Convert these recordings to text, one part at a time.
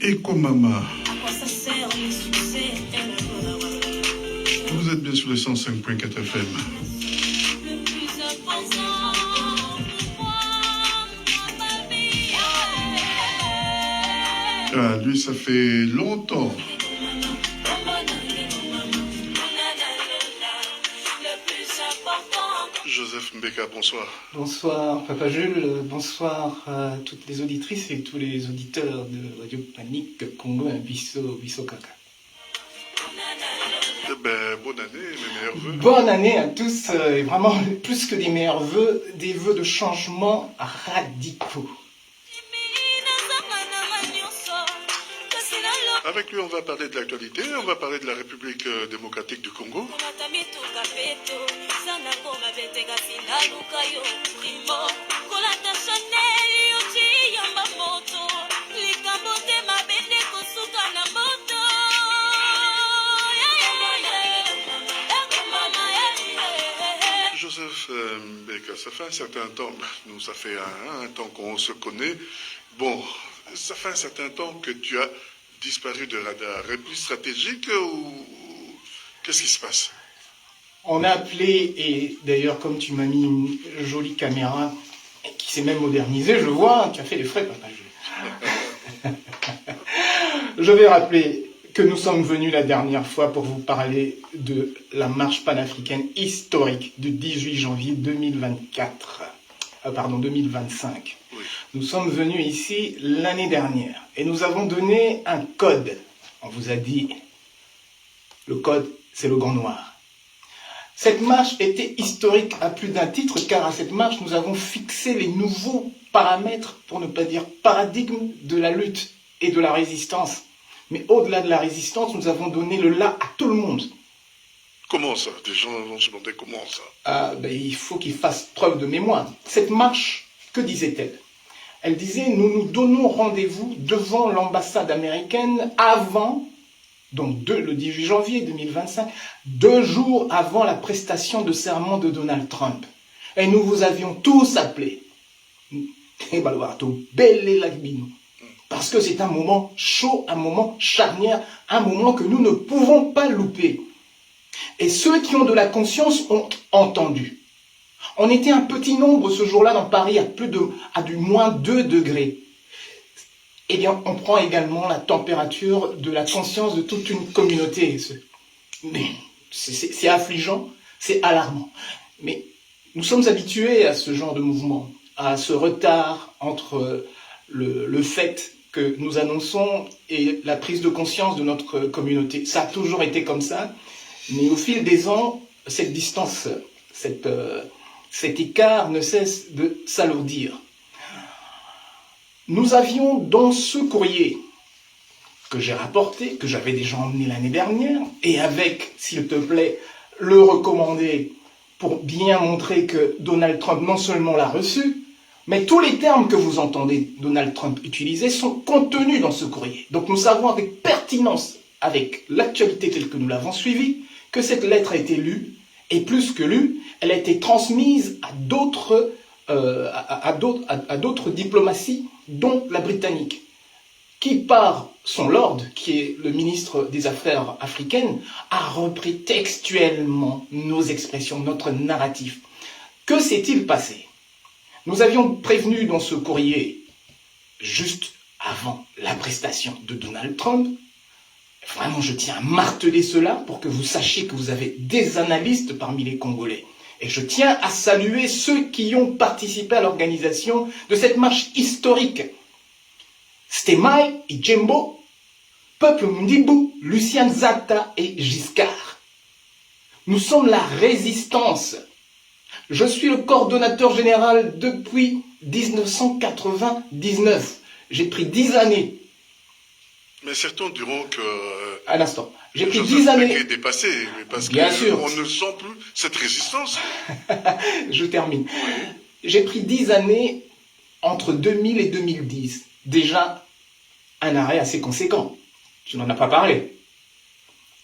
Eco Mama. Vous êtes bien sur le 105.4 FM. Ah, lui, ça fait longtemps. Joseph Mbeka, bonsoir. Bonsoir Papa Jules, bonsoir à toutes les auditrices et tous les auditeurs de Radio Panique Congo Bisso Kaka. Ben, bonne année, mes meilleurs vœux. Bonne année à tous, et vraiment plus que des meilleurs vœux, des vœux de changement radicaux. Avec lui, on va parler de l'actualité, on va parler de la République démocratique du Congo. Joseph Mbeka, ça fait un certain temps, nous ça fait un temps qu'on se connaît. Bon, ça fait un certain temps que tu as disparu de radar. Et plus stratégique ou qu'est-ce qui se passe? On a appelé, et d'ailleurs comme tu m'as mis une jolie caméra qui s'est même modernisée, je vois, tu as fait les frais, Papa Jules. Je vais rappeler que nous sommes venus la dernière fois pour vous parler de la marche panafricaine historique du 18 janvier 2025. Oui. Nous sommes venus ici l'année dernière et nous avons donné un code. On vous a dit, le code, c'est le gant noir. Cette marche était historique à plus d'un titre car à cette marche, nous avons fixé les nouveaux paramètres, pour ne pas dire paradigme, de la lutte et de la résistance. Mais au-delà de la résistance, nous avons donné le là à tout le monde. Comment ça? Des gens vont se demander comment ça? Il faut qu'ils fassent preuve de mémoire. Cette marche, que disait-elle? Elle disait, nous nous donnons rendez-vous devant l'ambassade américaine avant, donc le 18 janvier 2025, 2 jours avant la prestation de serment de Donald Trump. Et nous vous avions tous appelés. Parce que c'est un moment chaud, un moment charnière, un moment que nous ne pouvons pas louper. Et ceux qui ont de la conscience ont entendu. On était un petit nombre ce jour-là dans Paris à du moins 2 degrés. Eh bien, on prend également la température de la conscience de toute une communauté. C'est affligeant, c'est alarmant. Mais nous sommes habitués à ce genre de mouvement, à ce retard entre le fait que nous annonçons et la prise de conscience de notre communauté. Ça a toujours été comme ça, mais au fil des ans, cette distance, cet écart ne cesse de s'alourdir. Nous avions dans ce courrier que j'ai rapporté, que j'avais déjà emmené l'année dernière, et avec, s'il te plaît, le recommandé pour bien montrer que Donald Trump non seulement l'a reçu, mais tous les termes que vous entendez Donald Trump utiliser sont contenus dans ce courrier. Donc nous savons avec pertinence, avec l'actualité telle que nous l'avons suivie, que cette lettre a été lue Et plus que lue, elle a été transmise à d'autres diplomaties, dont la britannique, qui par son lord, qui est le ministre des Affaires africaines, a repris textuellement nos expressions, notre narratif. Que s'est-il passé? Nous avions prévenu dans ce courrier, juste avant la prestation de Donald Trump, vraiment je tiens à marteler cela pour que vous sachiez que vous avez des analystes parmi les Congolais. Et je tiens à saluer ceux qui ont participé à l'organisation de cette marche historique. Stemai et Djembo, Peuple Mdibu, Lucien Zata et Giscard. Nous sommes la résistance. Je suis le coordonnateur général depuis 1999. J'ai pris 10 années. Mais certains diront que... Un instant. J'ai pris 10 années. Est dépassé, parce bien sûr. On ne sent plus cette résistance. Je termine. Oui. J'ai pris 10 années entre 2000 et 2010. Déjà, un arrêt assez conséquent. Tu n'en as pas parlé.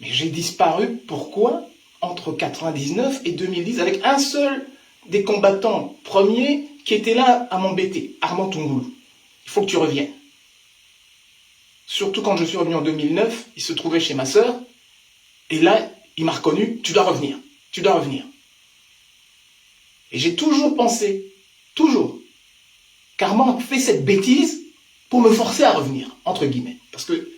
Mais j'ai disparu, pourquoi? Entre 99 et 2010, avec un seul des combattants premiers qui était là à m'embêter, Armand Tungulu. Il faut que tu reviennes. Surtout quand je suis revenu en 2009, il se trouvait chez ma sœur, et là, il m'a reconnu, tu dois revenir, tu dois revenir. Et j'ai toujours pensé, toujours, qu'Armand a fait cette bêtise pour me forcer à revenir, entre guillemets. Parce que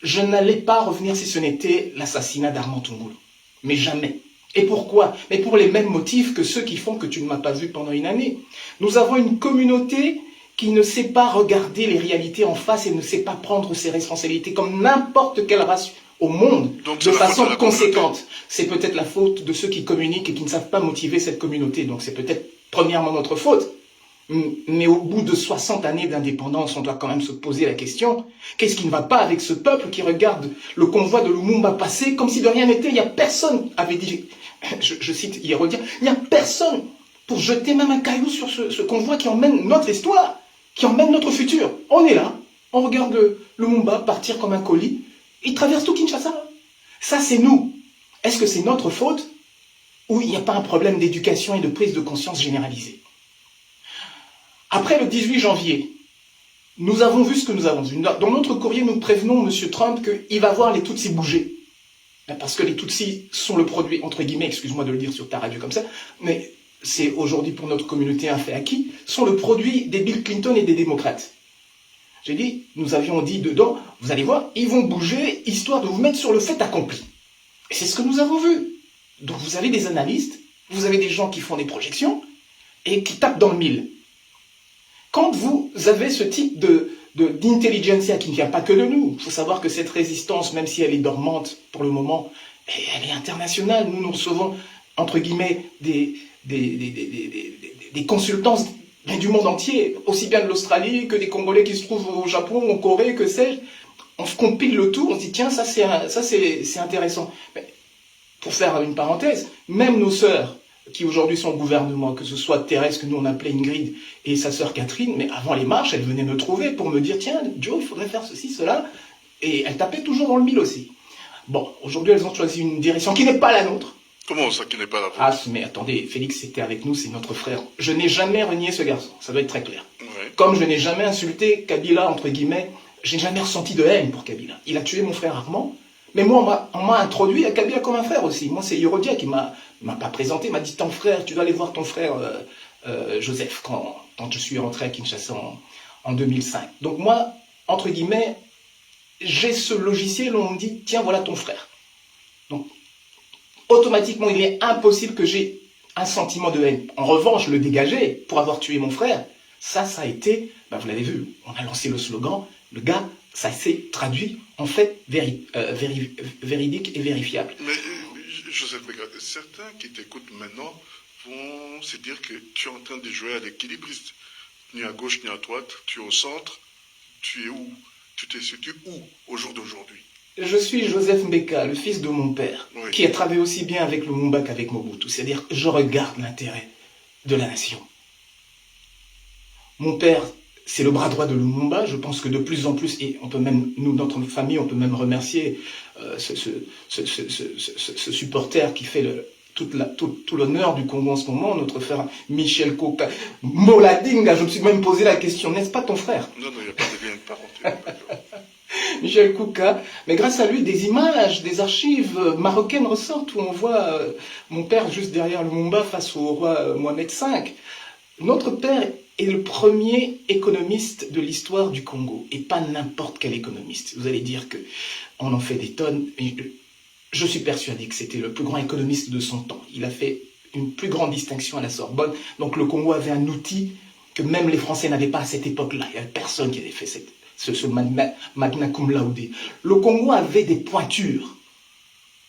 je n'allais pas revenir si ce n'était l'assassinat d'Armand Tungulu. Mais jamais. Et pourquoi? Mais pour les mêmes motifs que ceux qui font que tu ne m'as pas vu pendant une année. Nous avons une communauté qui ne sait pas regarder les réalités en face et ne sait pas prendre ses responsabilités comme n'importe quelle race au monde. Donc, de façon conséquente. C'est peut-être la faute de ceux qui communiquent et qui ne savent pas motiver cette communauté. Donc c'est peut-être premièrement notre faute. Mais au bout de 60 années d'indépendance, on doit quand même se poser la question, qu'est-ce qui ne va pas avec ce peuple qui regarde le convoi de Lumumba passer comme si de rien n'était? Il n'y a personne, avait dit, je cite Hérodien, il n'y a personne pour jeter même un caillou sur ce convoi qui emmène notre histoire, qui emmène notre futur. On est là, on regarde Lumumba partir comme un colis, il traverse tout Kinshasa. Ça c'est nous. Est-ce que c'est notre faute ou il n'y a pas un problème d'éducation et de prise de conscience généralisée? Après le 18 janvier, nous avons vu ce que nous avons vu. Dans notre courrier, nous prévenons M. Trump qu'il va voir les Tutsis bouger. Parce que les Tutsis sont le produit, entre guillemets, excuse-moi de le dire sur ta radio comme ça, mais c'est aujourd'hui pour notre communauté un fait acquis, sont le produit des Bill Clinton et des démocrates. J'ai dit, nous avions dit dedans, vous allez voir, ils vont bouger histoire de vous mettre sur le fait accompli. Et c'est ce que nous avons vu. Donc vous avez des analystes, vous avez des gens qui font des projections et qui tapent dans le mille. Quand vous avez ce type d'intelligentsia qui ne vient pas que de nous, il faut savoir que cette résistance, même si elle est dormante pour le moment, elle est internationale. Nous recevons, entre guillemets, des consultants du monde entier, aussi bien de l'Australie que des Congolais qui se trouvent au Japon, en Corée, que sais-je. On compile le tout, on se dit, tiens, ça c'est intéressant. Mais, pour faire une parenthèse, même nos sœurs, qui aujourd'hui sont au gouvernement, que ce soit Thérèse, que nous on appelait Ingrid, et sa sœur Catherine, mais avant les marches, elles venaient me trouver pour me dire, tiens, Joe, il faudrait faire ceci, cela, et elles tapaient toujours dans le mille aussi. Bon, aujourd'hui, elles ont choisi une direction qui n'est pas la nôtre. Comment ça, qui n'est pas la vôtre? Ah, mais attendez, Félix était avec nous, c'est notre frère. Je n'ai jamais renié ce garçon, ça doit être très clair. Ouais. Comme je n'ai jamais insulté Kabila, entre guillemets, j'ai jamais ressenti de haine pour Kabila. Il a tué mon frère Armand, mais moi, on m'a introduit à Kabila comme un frère aussi. Moi, c'est Hérodien qui m'a pas présenté, m'a dit, ton frère, tu dois aller voir ton frère Joseph, quand je suis rentré à Kinshasa en 2005. Donc moi, entre guillemets, j'ai ce logiciel où on me dit, tiens, voilà ton frère. Donc, automatiquement, il est impossible que j'ai un sentiment de haine. En revanche, le dégager pour avoir tué mon frère, ça a été, vous l'avez vu, on a lancé le slogan, le gars, ça s'est traduit en fait véridique et vérifiable. Mais Joseph Mbeka, certains qui t'écoutent maintenant vont se dire que tu es en train de jouer à l'équilibriste. Ni à gauche ni à droite, tu es au centre. Tu es où? Tu te situes où au jour d'aujourd'hui? Je suis Joseph Mbeka, le fils de mon père, oui, qui a travaillé aussi bien avec Lumumba qu'avec Mobutu. C'est-à-dire, je regarde l'intérêt de la nation. Mon père, c'est le bras droit de Lumumba. Je pense que de plus en plus, et on peut même, nous, notre famille, on peut même remercier ce supporter qui tout l'honneur du Congo en ce moment, notre frère Michel Koka, Moladinga, je me suis même posé la question, n'est-ce pas ton frère? Non, il n'y a pas de lien de parenté. Michel Kouka, mais grâce à lui, des images, des archives marocaines ressortent où on voit mon père juste derrière le Mumba face au roi Mohamed V. Notre père est le premier économiste de l'histoire du Congo, et pas n'importe quel économiste. Vous allez dire que on en fait des tonnes, mais je suis persuadé que c'était le plus grand économiste de son temps. Il a fait une plus grande distinction à la Sorbonne, donc le Congo avait un outil que même les Français n'avaient pas à cette époque-là. Il n'y avait personne qui avait fait ce magna cum laude. Le Congo avait des pointures.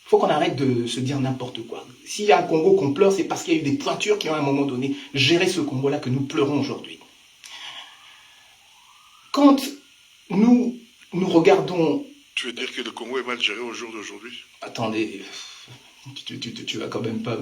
Il faut qu'on arrête de se dire n'importe quoi. S'il y a un Congo qu'on pleure, c'est parce qu'il y a eu des pointures qui ont à un moment donné géré ce Congo-là que nous pleurons aujourd'hui. Quand nous regardons... Tu veux dire que le Congo est mal géré au jour d'aujourd'hui? Attendez, tu vas quand même pas...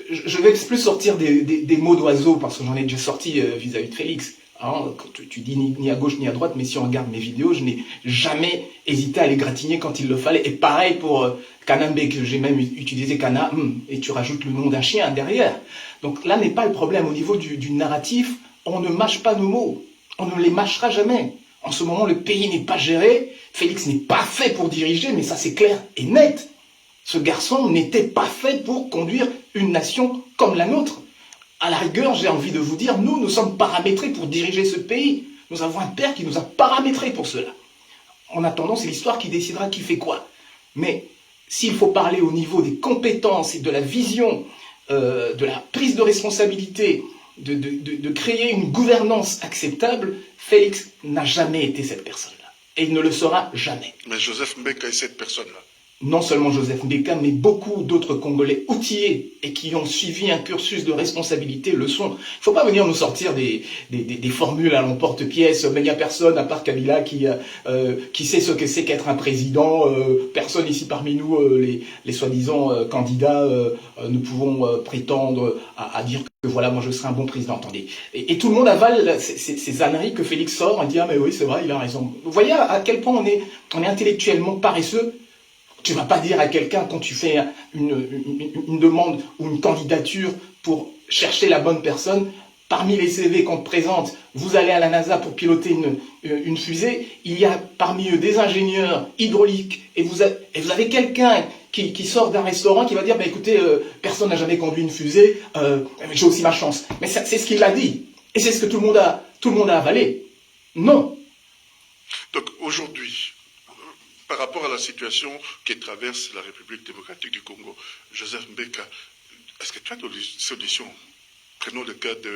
Je vais plus sortir des mots d'oiseau parce que j'en ai déjà sorti vis-à-vis de Félix. Hein, quand tu dis ni à gauche ni à droite, mais si on regarde mes vidéos, je n'ai jamais hésité à les gratigner quand il le fallait. Et pareil pour Kanambe, que j'ai même utilisé Kana, et tu rajoutes le nom d'un chien derrière. Donc là n'est pas le problème. Au niveau du narratif, on ne mâche pas nos mots. On ne les mâchera jamais. En ce moment, le pays n'est pas géré. Félix n'est pas fait pour diriger, mais ça c'est clair et net. Ce garçon n'était pas fait pour conduire une nation comme la nôtre. À la rigueur, j'ai envie de vous dire, nous sommes paramétrés pour diriger ce pays. Nous avons un père qui nous a paramétrés pour cela. En attendant, c'est l'histoire qui décidera qui fait quoi. Mais s'il faut parler au niveau des compétences et de la vision, de la prise de responsabilité, de créer une gouvernance acceptable, Félix n'a jamais été cette personne-là. Et il ne le sera jamais. Mais Joseph Mbeka est cette personne-là. Non seulement Joseph Mbeka, mais beaucoup d'autres Congolais outillés et qui ont suivi un cursus de responsabilité le sont. Il ne faut pas venir nous sortir des formules à l'emporte-pièce, mais il n'y a personne à part Kabila qui sait ce que c'est qu'être un président. Personne ici parmi nous, les soi-disant candidats, nous pouvons prétendre à dire que voilà, moi je serai un bon président. Attendez. Et tout le monde avale ces âneries que Félix sort en disant ah mais oui c'est vrai, il a raison. Vous voyez à quel point on est intellectuellement paresseux. Tu ne vas pas dire à quelqu'un, quand tu fais une demande ou une candidature pour chercher la bonne personne, parmi les CV qu'on te présente, vous allez à la NASA pour piloter une fusée, il y a parmi eux des ingénieurs hydrauliques, et vous avez quelqu'un qui sort d'un restaurant qui va dire, bah, écoutez, personne n'a jamais conduit une fusée, j'ai aussi ma chance. Mais c'est ce qu'il a dit, et c'est ce que tout le monde a avalé. Non. Donc aujourd'hui, par rapport à la situation qui traverse la République démocratique du Congo, Joseph Mbeka, est-ce que tu as des solutions? Prenons le cas de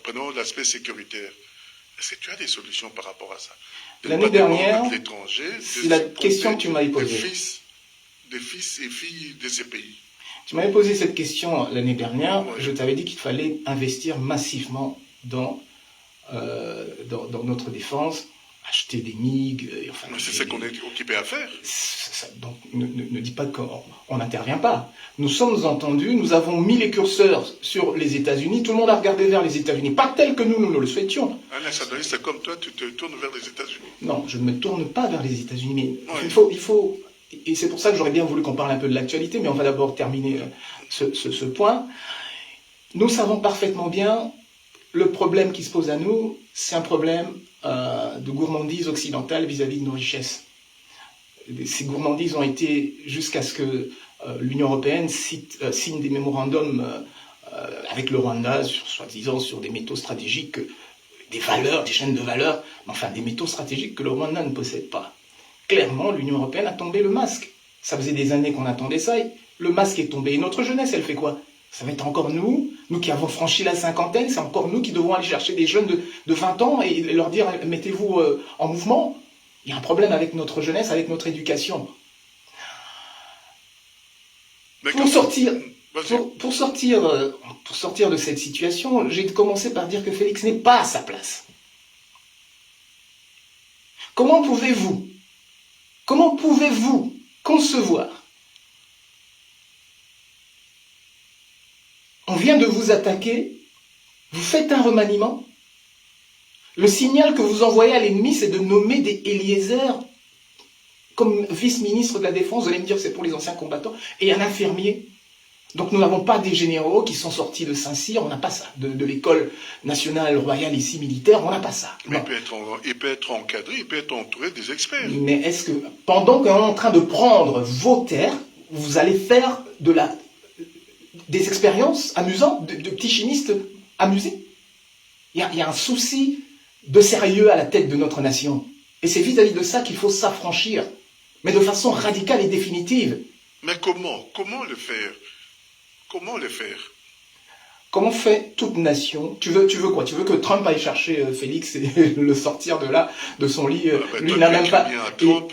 prenons l'aspect sécuritaire. Est-ce que tu as des solutions par rapport à ça? L'année dernière, c'est la question que tu m'avais posée. Des fils et filles de ces pays. Tu m'avais posé cette question l'année dernière. Ouais. Je t'avais dit qu'il fallait investir massivement dans notre défense. Acheter des MiG... Enfin, c'est ce qu'on est occupé à faire. Donc ne dis pas qu'on n'intervient pas. Nous sommes entendus, nous avons mis les curseurs sur les États-Unis, tout le monde a regardé vers les États-Unis, pas tel que nous le souhaitions. Un nationaliste comme toi, tu te tournes vers les États-Unis. Non, je ne me tourne pas vers les États-Unis, mais ouais. il faut... Et c'est pour ça que j'aurais bien voulu qu'on parle un peu de l'actualité, mais on va d'abord terminer ce point. Nous savons parfaitement bien, le problème qui se pose à nous, c'est un problème de gourmandise occidentale vis-à-vis de nos richesses. Ces gourmandises ont été jusqu'à ce que l'Union européenne signe des mémorandums avec le Rwanda, soi-disant sur des métaux stratégiques, des valeurs, des chaînes de valeur, enfin des métaux stratégiques que le Rwanda ne possède pas. Clairement, l'Union européenne a tombé le masque. Ça faisait des années qu'on attendait ça, et le masque est tombé. Et notre jeunesse, elle fait quoi? Ça va être encore nous qui avons franchi la cinquantaine, c'est encore nous qui devons aller chercher des jeunes de 20 ans et leur dire « mettez-vous en mouvement ». Il y a un problème avec notre jeunesse, avec notre éducation. Pour sortir de cette situation, j'ai commencé par dire que Félix n'est pas à sa place. Comment pouvez-vous concevoir? On vient de vous attaquer, vous faites un remaniement. Le signal que vous envoyez à l'ennemi, c'est de nommer des Eliezer comme vice-ministre de la Défense, vous allez me dire que c'est pour les anciens combattants, et un infirmier. Donc nous n'avons pas des généraux qui sont sortis de Saint-Cyr, on n'a pas ça. De l'école nationale royale ici militaire, on n'a pas ça. Mais il peut être encadré, il peut être entouré des experts. Mais est-ce que, pendant qu'on est en train de prendre vos terres, vous allez faire des expériences amusantes, de petits chimistes amusés? Il y a un souci de sérieux à la tête de notre nation. Et c'est vis-à-vis de ça qu'il faut s'affranchir, mais de façon radicale et définitive. Mais comment? Comment le faire? Comment le faire? Comment fait toute nation? Tu veux quoi? Tu veux que Trump aille chercher Félix et le sortir de son lit? Lui, il n'a même pas. Bien Trump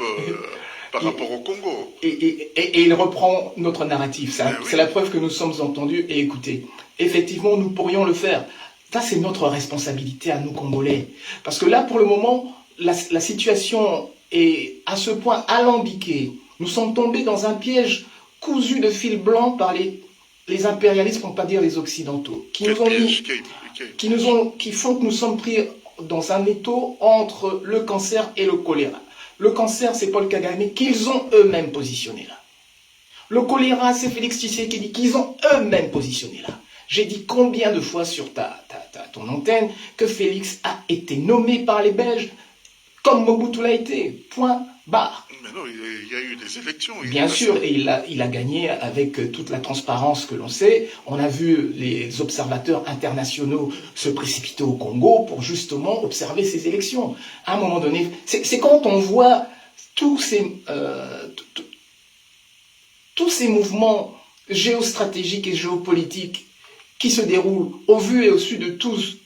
par rapport au Congo. Et il reprend notre narratif. C'est la preuve que nous sommes entendus et écoutés. Effectivement, nous pourrions le faire. Ça, c'est notre responsabilité à nous, Congolais. Parce que là, pour le moment, la situation est à ce point alambiquée. Nous sommes tombés dans un piège cousu de fil blanc par les impérialistes, pour ne pas dire les occidentaux, qui font que nous sommes pris dans un étau entre le cancer et le choléra. Le cancer, c'est Paul Kagame, qu'ils ont eux-mêmes positionné là. Le choléra, c'est Félix Tshisekedi, qu'ils ont eux-mêmes positionné là. J'ai dit combien de fois sur ton antenne que Félix a été nommé par les Belges comme Mobutu l'a été. Point barre. Mais non, il y a eu des élections. Bien sûr, et il a gagné avec toute la transparence que l'on sait. On a vu les observateurs internationaux se précipiter au Congo pour justement observer ces élections. À un moment donné, c'est quand on voit tous ces mouvements géostratégiques et géopolitiques qui se déroulent au vu et au su de tous,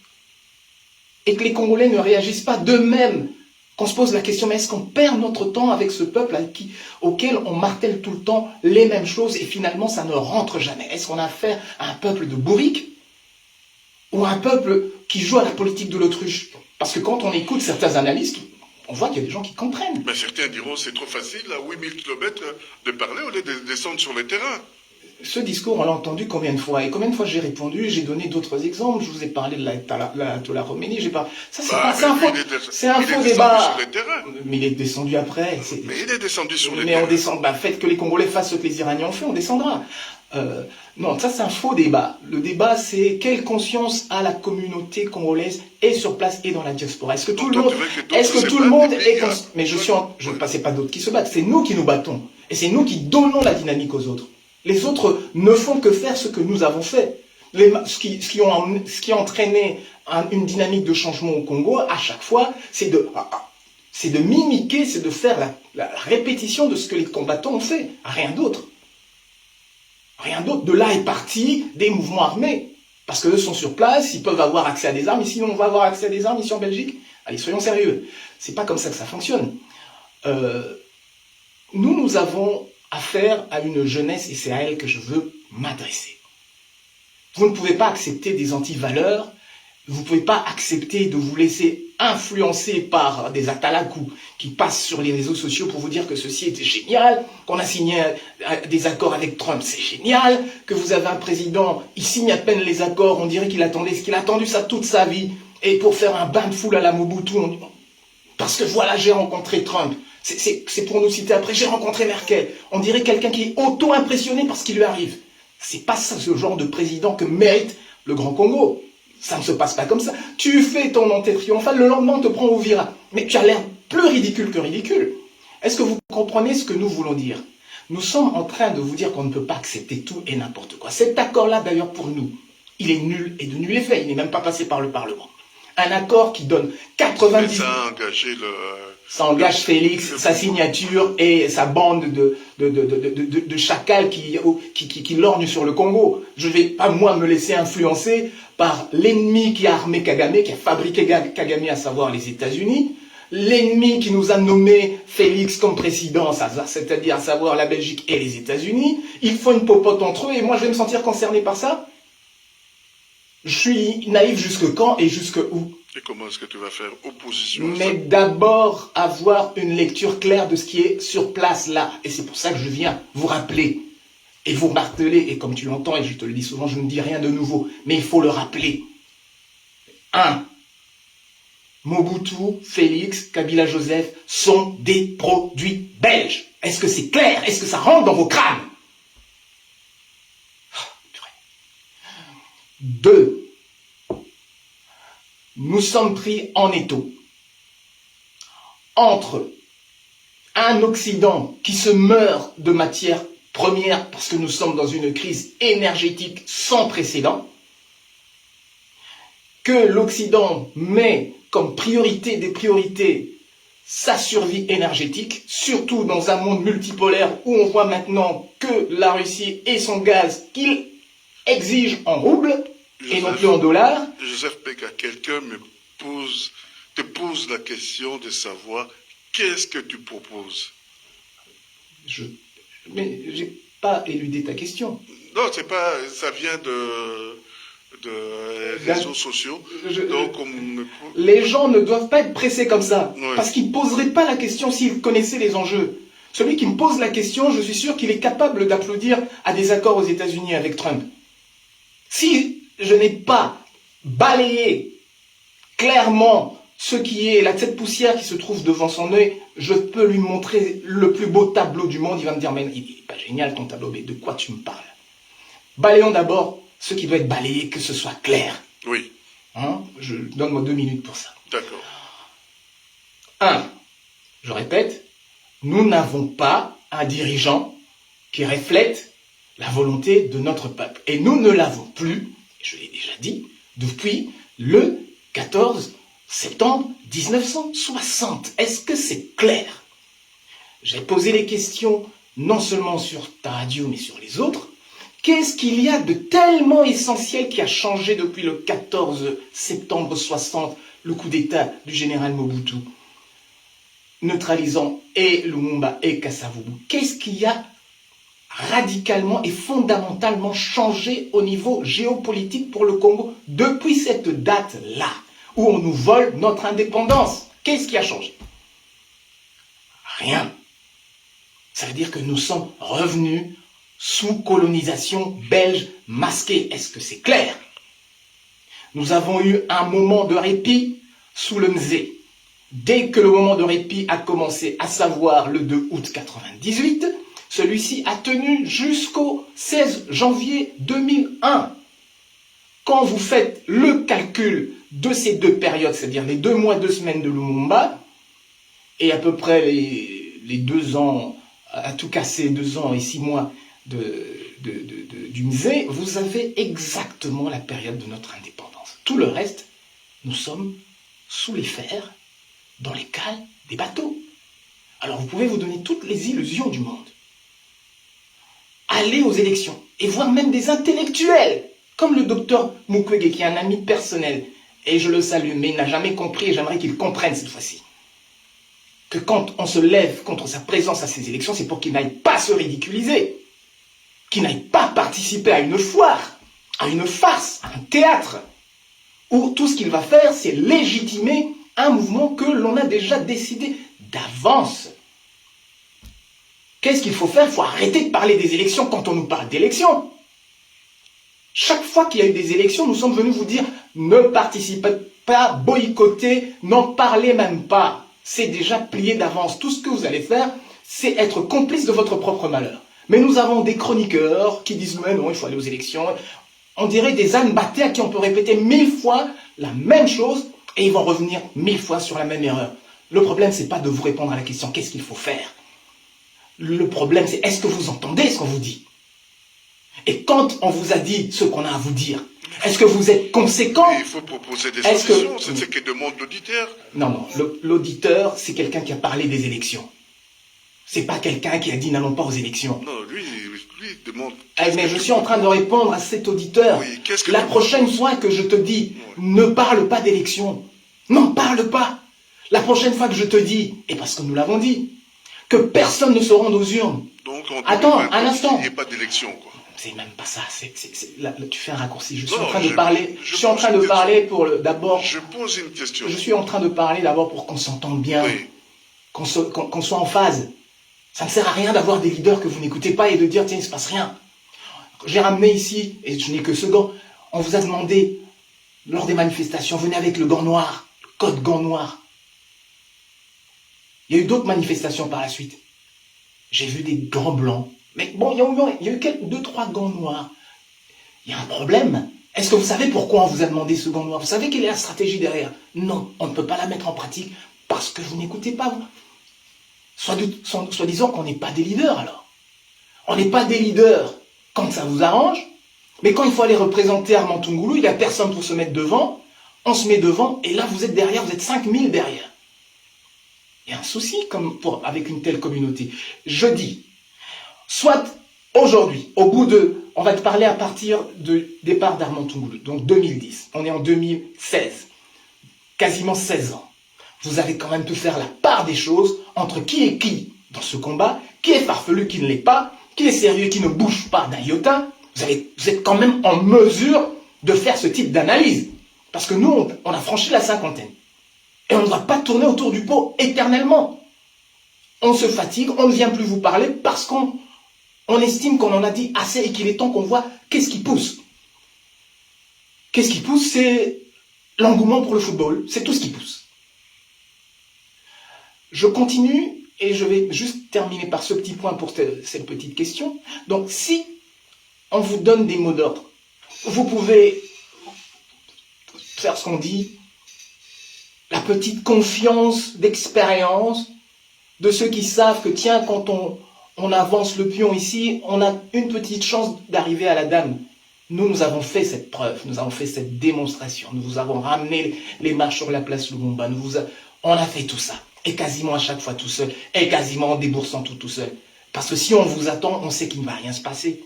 et que les Congolais ne réagissent pas d'eux-mêmes, qu'on se pose la question, mais est-ce qu'on perd notre temps avec ce peuple auquel on martèle tout le temps les mêmes choses et finalement ça ne rentre jamais? Est-ce qu'on a affaire à un peuple de bourriques ou à un peuple qui joue à la politique de l'autruche? Parce que quand on écoute certains analystes, on voit qu'il y a des gens qui comprennent. Mais certains diront c'est trop facile, à 8000 km de parler au lieu de descendre sur le terrain. Ce discours, on l'a entendu combien de fois? Et combien de fois j'ai répondu? J'ai donné d'autres exemples. Je vous ai parlé de la Roménie. Ça, c'est un faux débat. Mais il est descendu après. Mais il est descendu sur le terrain. Mais on descend. Faites que les Congolais fassent ce que les Iraniens ont fait, on descendra. Non, ça c'est un faux débat. Le débat, c'est quelle conscience a la communauté congolaise et sur place et dans la diaspora. Est-ce que tout le monde est conscient? Mais je ne passais pas d'autres qui se battent. C'est nous qui nous battons. Et c'est nous qui donnons la dynamique aux autres. Les autres ne font que faire ce que nous avons fait. Ce qui a entraîné une dynamique de changement au Congo, à chaque fois, c'est de mimiquer, c'est de faire la répétition de ce que les combattants ont fait. Rien d'autre. Rien d'autre. De là est parti des mouvements armés. Parce qu'eux sont sur place, ils peuvent avoir accès à des armes. Ici, on va avoir accès à des armes ici en Belgique. Allez, soyons sérieux. C'est pas comme ça que ça fonctionne. Nous avons affaire à une jeunesse et c'est à elle que je veux m'adresser. Vous ne pouvez pas accepter des antivaleurs, vous ne pouvez pas accepter de vous laisser influencer par des atalakou qui passent sur les réseaux sociaux pour vous dire que ceci était génial, qu'on a signé des accords avec Trump, c'est génial, que vous avez un président, il signe à peine les accords, on dirait qu'il attendait ce qu'il a attendu ça toute sa vie, et pour faire un bain de foule à la Mobutu, parce que voilà, j'ai rencontré Trump. C'est pour nous citer après, j'ai rencontré Merkel. On dirait quelqu'un qui est auto-impressionné par ce qui lui arrive. C'est pas ça, ce genre de président que mérite le Grand Congo. Ça ne se passe pas comme ça. Tu fais ton entrée triomphale, le lendemain on te prend au Vira. Mais tu as l'air plus ridicule que ridicule. Est-ce que vous comprenez ce que nous voulons dire? Nous sommes en train de vous dire qu'on ne peut pas accepter tout et n'importe quoi. Cet accord-là, d'ailleurs, pour nous, il est nul et de nul effet. Il n'est même pas passé par le Parlement. Un accord qui donne 90... Mais ça a engagé Ça engage Félix, sa signature et sa bande de chacals qui lorgnent sur le Congo. Je ne vais pas, moi, me laisser influencer par l'ennemi qui a armé Kagame, qui a fabriqué Kagame, à savoir les États-Unis, l'ennemi qui nous a nommé Félix comme président, c'est-à-dire à savoir la Belgique et les États-Unis. Ils font une popote entre eux et moi, je vais me sentir concerné par ça. Je suis naïf jusque quand et jusque où? Et comment est-ce que tu vas faire opposition? Mais d'abord, avoir une lecture claire de ce qui est sur place là. Et c'est pour ça que je viens vous rappeler et vous marteler. Et comme tu l'entends, et je te le dis souvent, je ne dis rien de nouveau. Mais il faut le rappeler. 1. Mobutu, Félix, Kabila Joseph sont des produits belges. Est-ce que c'est clair? Est-ce que ça rentre dans vos crânes? 2. Nous sommes pris en étau entre un Occident qui se meurt de matières premières parce que nous sommes dans une crise énergétique sans précédent, que l'Occident met comme priorité des priorités sa survie énergétique, surtout dans un monde multipolaire où on voit maintenant que la Russie et son gaz qu'il exige en roubles et non plus en dollars. Joseph Peka, quelqu'un te pose la question de savoir qu'est-ce que tu proposes. Mais j'ai pas éludé ta question. Non, c'est pas, ça vient de réseaux sociaux. Les gens ne doivent pas être pressés comme ça, oui. Parce qu'ils ne poseraient pas la question s'ils connaissaient les enjeux. Celui qui me pose la question, je suis sûr qu'il est capable d'applaudir à des accords aux États-Unis avec Trump. Si je n'ai pas balayé clairement ce qui est cette poussière qui se trouve devant son œil, je peux lui montrer le plus beau tableau du monde. Il va me dire, mais il n'est pas génial ton tableau, mais de quoi tu me parles? Balayons d'abord ce qui doit être balayé, que ce soit clair. Oui. Donne-moi 2 minutes pour ça. D'accord. 1. Je répète, nous n'avons pas un dirigeant qui reflète la volonté de notre peuple. Et nous ne l'avons plus, je l'ai déjà dit, depuis le 14 septembre 1960. Est-ce que c'est clair? J'ai posé les questions non seulement sur ta radio, mais sur les autres. Qu'est-ce qu'il y a de tellement essentiel qui a changé depuis le 14 septembre 60, le coup d'État du général Mobutu, neutralisant et Lumumba et Kasavubu? Qu'est-ce qu'il y a radicalement et fondamentalement changé au niveau géopolitique pour le Congo depuis cette date-là, où on nous vole notre indépendance? Qu'est-ce qui a changé? Rien. Ça veut dire que nous sommes revenus sous colonisation belge masquée. Est-ce que c'est clair? Nous avons eu un moment de répit sous le Mzé. Dès que le moment de répit a commencé, à savoir le 2 août 1998, celui-ci a tenu jusqu'au 16 janvier 2001. Quand vous faites le calcul de ces 2 périodes, c'est-à-dire les 2 mois, 2 semaines de Lumumba, et à peu près les 2 ans, à tout casser, 2 ans et 6 mois du Mzé, vous avez exactement la période de notre indépendance. Tout le reste, nous sommes sous les fers, dans les cales des bateaux. Alors vous pouvez vous donner toutes les illusions du monde. Aller aux élections, et voir même des intellectuels, comme le docteur Mukwege, qui est un ami personnel, et je le salue, mais il n'a jamais compris, et j'aimerais qu'il comprenne cette fois-ci, que quand on se lève contre sa présence à ces élections, c'est pour qu'il n'aille pas se ridiculiser, qu'il n'aille pas participer à une foire, à une farce, à un théâtre, où tout ce qu'il va faire, c'est légitimer un mouvement que l'on a déjà décidé d'avance. Qu'est-ce qu'il faut faire? Il faut arrêter de parler des élections quand on nous parle d'élections. Chaque fois qu'il y a eu des élections, nous sommes venus vous dire ne participez pas, boycottez, n'en parlez même pas. C'est déjà plié d'avance. Tout ce que vous allez faire, c'est être complice de votre propre malheur. Mais nous avons des chroniqueurs qui disent mais non, il faut aller aux élections. On dirait des ânes battés à qui on peut répéter 1000 fois la même chose et ils vont revenir 1000 fois sur la même erreur. Le problème, c'est pas de vous répondre à la question qu'est-ce qu'il faut faire. Le problème, c'est est-ce que vous entendez ce qu'on vous dit? Et quand on vous a dit ce qu'on a à vous dire, est-ce que vous êtes conséquent? Il faut proposer des solutions, c'est ce que demande l'auditeur. Non, l'auditeur, c'est quelqu'un qui a parlé des élections. C'est pas quelqu'un qui a dit n'allons pas aux élections. Non, lui demande... Mais je suis en train de répondre à cet auditeur. Oui, la prochaine fois que je te dis ne parle pas d'élections, n'en parle pas. La prochaine fois que je te dis, et parce que nous l'avons dit, que personne ne se rende aux urnes. Donc, attends, un instant. Il n'y a pas d'élection, quoi. C'est même pas ça. Là, tu fais un raccourci. Je suis en train de parler. Je suis en train de parler pour d'abord. Je pose une question. Je suis en train de parler d'abord pour qu'on s'entende bien, oui. qu'on soit en phase. Ça ne sert à rien d'avoir des leaders que vous n'écoutez pas et de dire tiens, il ne se passe rien. J'ai ramené ici, et je n'ai que ce gant, on vous a demandé, lors des manifestations, venez avec le gant noir. code gants noirs. Il y a eu d'autres manifestations par la suite. J'ai vu des gants blancs. Mais bon, il y a eu 2-3 gants noirs. Il y a un problème. Est-ce que vous savez pourquoi on vous a demandé ce gant noir? Vous savez quelle est la stratégie derrière? Non, on ne peut pas la mettre en pratique parce que vous n'écoutez pas. Soi-disant qu'on n'est pas des leaders alors. On n'est pas des leaders quand ça vous arrange, mais quand il faut aller représenter Armand-Toungoulou, il n'y a personne pour se mettre devant. On se met devant et là vous êtes derrière, vous êtes 5000 derrière. Il y a un souci avec une telle communauté. Je dis, soit aujourd'hui, au bout de... On va te parler à partir du départ d'Armand-Toungoulou, donc 2010. On est en 2016. Quasiment 16 ans. Vous avez quand même pu faire la part des choses entre qui est qui dans ce combat, qui est farfelu, qui ne l'est pas, qui est sérieux, qui ne bouge pas d'un iota. Vous êtes quand même en mesure de faire ce type d'analyse. Parce que nous, on a franchi la cinquantaine. Et on ne va pas tourner autour du pot éternellement. On se fatigue, on ne vient plus vous parler parce qu'on estime qu'on en a dit assez et qu'il est temps qu'on voit qu'est-ce qui pousse. Qu'est-ce qui pousse? C'est l'engouement pour le football. C'est tout ce qui pousse. Je continue et je vais juste terminer par ce petit point pour cette petite question. Donc, si on vous donne des mots d'ordre, vous pouvez faire ce qu'on dit, la petite confiance d'expérience de ceux qui savent que, tiens, quand on avance le pion ici, on a une petite chance d'arriver à la dame. Nous avons fait cette preuve, nous avons fait cette démonstration, nous vous avons ramené les marches sur la place Lumumba, on a fait tout ça, et quasiment à chaque fois tout seul, et quasiment en déboursant tout seul. Parce que si on vous attend, on sait qu'il ne va rien se passer.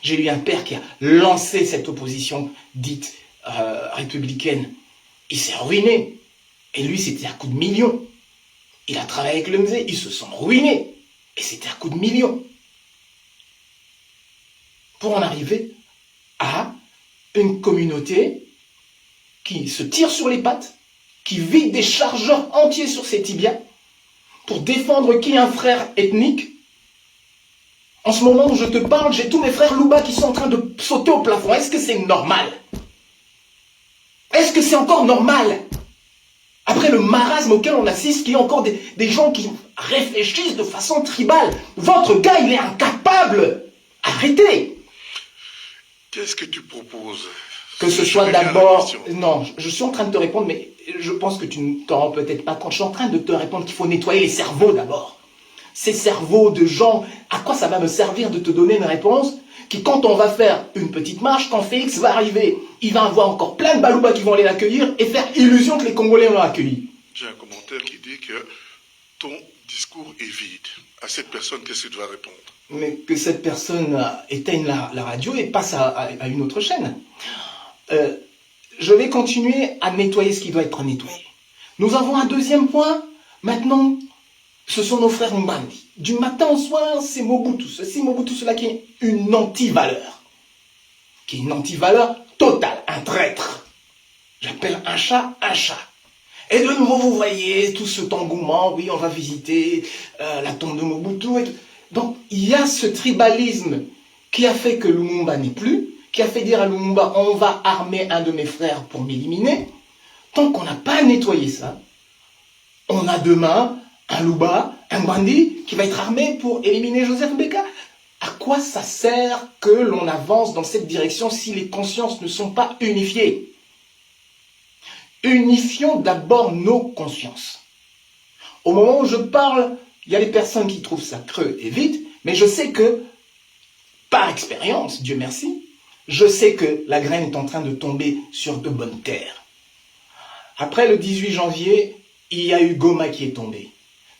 J'ai eu un père qui a lancé cette opposition dite républicaine. Il s'est ruiné. Et lui, c'était à coup de millions. Il a travaillé avec le musée, ils se sont ruinés. Et c'était à coup de millions. Pour en arriver à une communauté qui se tire sur les pattes, qui vide des chargeurs entiers sur ses tibias, pour défendre qui est un frère ethnique. En ce moment où je te parle, j'ai tous mes frères Louba qui sont en train de sauter au plafond. Est-ce que c'est normal? Est-ce que c'est encore normal? Après le marasme auquel on assiste, qu'il y a encore des gens qui réfléchissent de façon tribale. Votre gars, il est incapable. Arrêtez. Qu'est-ce que tu proposes? Que ce soit d'abord... Non, je suis en train de te répondre, mais je pense que tu ne t'en rends peut-être pas compte. Je suis en train de te répondre qu'il faut nettoyer les cerveaux d'abord. Ces cerveaux de gens, à quoi ça va me servir de te donner une réponse qui, quand on va faire une petite marche, quand Félix va arriver, il va avoir encore plein de balouba qui vont aller l'accueillir et faire illusion que les Congolais l'ont accueilli. J'ai un commentaire qui dit que ton discours est vide. À cette personne, qu'est-ce que tu vas répondre? Mais que cette personne éteigne la radio et passe à une autre chaîne. Je vais continuer à nettoyer ce qui doit être nettoyé. Nous avons un deuxième point. Maintenant, ce sont nos frères Mbandi. Du matin au soir, c'est Mobutu. C'est Mobutu, cela qui est une anti-valeur. Qui est une anti-valeur totale, un traître. J'appelle un chat un chat. Et de nouveau, vous voyez tout cet engouement. Oui, on va visiter la tombe de Mobutu. Donc, il y a ce tribalisme qui a fait que Lumumba n'est plus, qui a fait dire à Lumumba, on va armer un de mes frères pour m'éliminer. Tant qu'on n'a pas nettoyé ça, on a demain un Louba, un Mbandi qui va être armé pour éliminer Joseph Mbeka. À quoi ça sert que l'on avance dans cette direction si les consciences ne sont pas unifiées? Unifions d'abord nos consciences. Au moment où je parle, il y a des personnes qui trouvent ça creux et vide, mais je sais que, par expérience, Dieu merci, je sais que la graine est en train de tomber sur de bonnes terres. Après le 18 janvier, il y a eu Goma qui est tombé.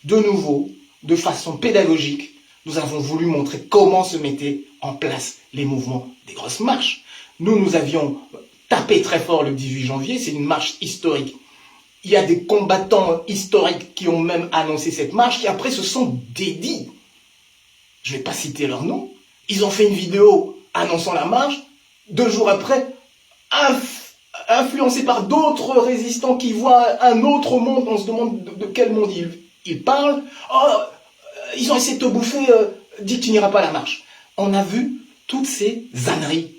De nouveau, de façon pédagogique, nous avons voulu montrer comment se mettaient en place les mouvements des grosses marches. Nous avions tapé très fort le 18 janvier, c'est une marche historique. Il y a des combattants historiques qui ont même annoncé cette marche, qui après se sont dédits. Je ne vais pas citer leur nom. Ils ont fait une vidéo annonçant la marche. 2 jours après, influencés par d'autres résistants qui voient un autre monde, on se demande de quel monde ils parlent. Oh, ils ont essayé de te bouffer, dis que tu n'iras pas à la marche. On a vu toutes ces âneries.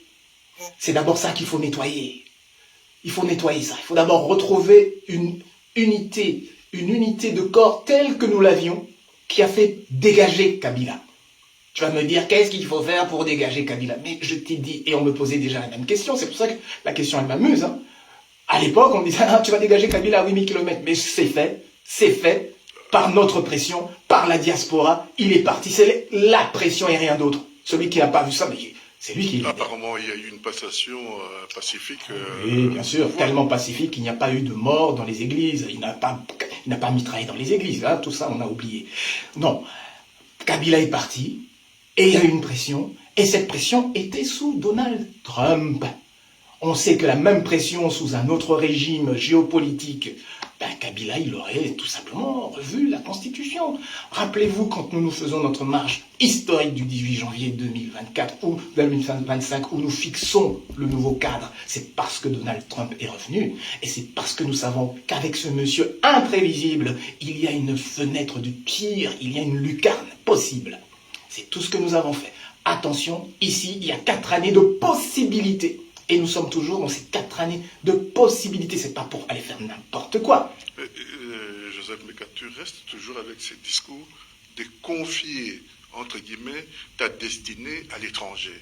C'est d'abord ça qu'il faut nettoyer. Il faut nettoyer ça. Il faut d'abord retrouver une unité de corps telle que nous l'avions, qui a fait dégager Kabila. Tu vas me dire, qu'est-ce qu'il faut faire pour dégager Kabila? Mais je t'ai dit, et on me posait déjà la même question, c'est pour ça que la question, elle m'amuse. Hein. À l'époque, on me disait, ah, tu vas dégager Kabila à 8000 km. Mais c'est fait, par notre pression, par la diaspora, il est parti. C'est la pression et rien d'autre. Celui qui n'a pas vu ça, mais c'est lui qui... Apparemment, il y a eu une passation pacifique. Oui, bien sûr, tellement pacifique qu'il n'y a pas eu de mort dans les églises. Il n'a pas mitraillé dans les églises. Hein, tout ça, on a oublié. Non, Kabila est parti, et il y a eu une pression, et cette pression était sous Donald Trump. On sait que la même pression sous un autre régime géopolitique, Kabila, il aurait tout simplement revu la Constitution. Rappelez-vous, quand nous faisons notre marche historique du 18 janvier 2024 ou 2025, où nous fixons le nouveau cadre, c'est parce que Donald Trump est revenu, et c'est parce que nous savons qu'avec ce monsieur imprévisible, il y a une fenêtre du pire, il y a une lucarne possible. C'est tout ce que nous avons fait. Attention, ici, il y a 4 années de possibilités. Et nous sommes toujours dans ces 4 années de possibilités. C'est pas pour aller faire n'importe quoi. Joseph Meka, tu restes toujours avec ces discours de confier, entre guillemets, ta destinée à l'étranger,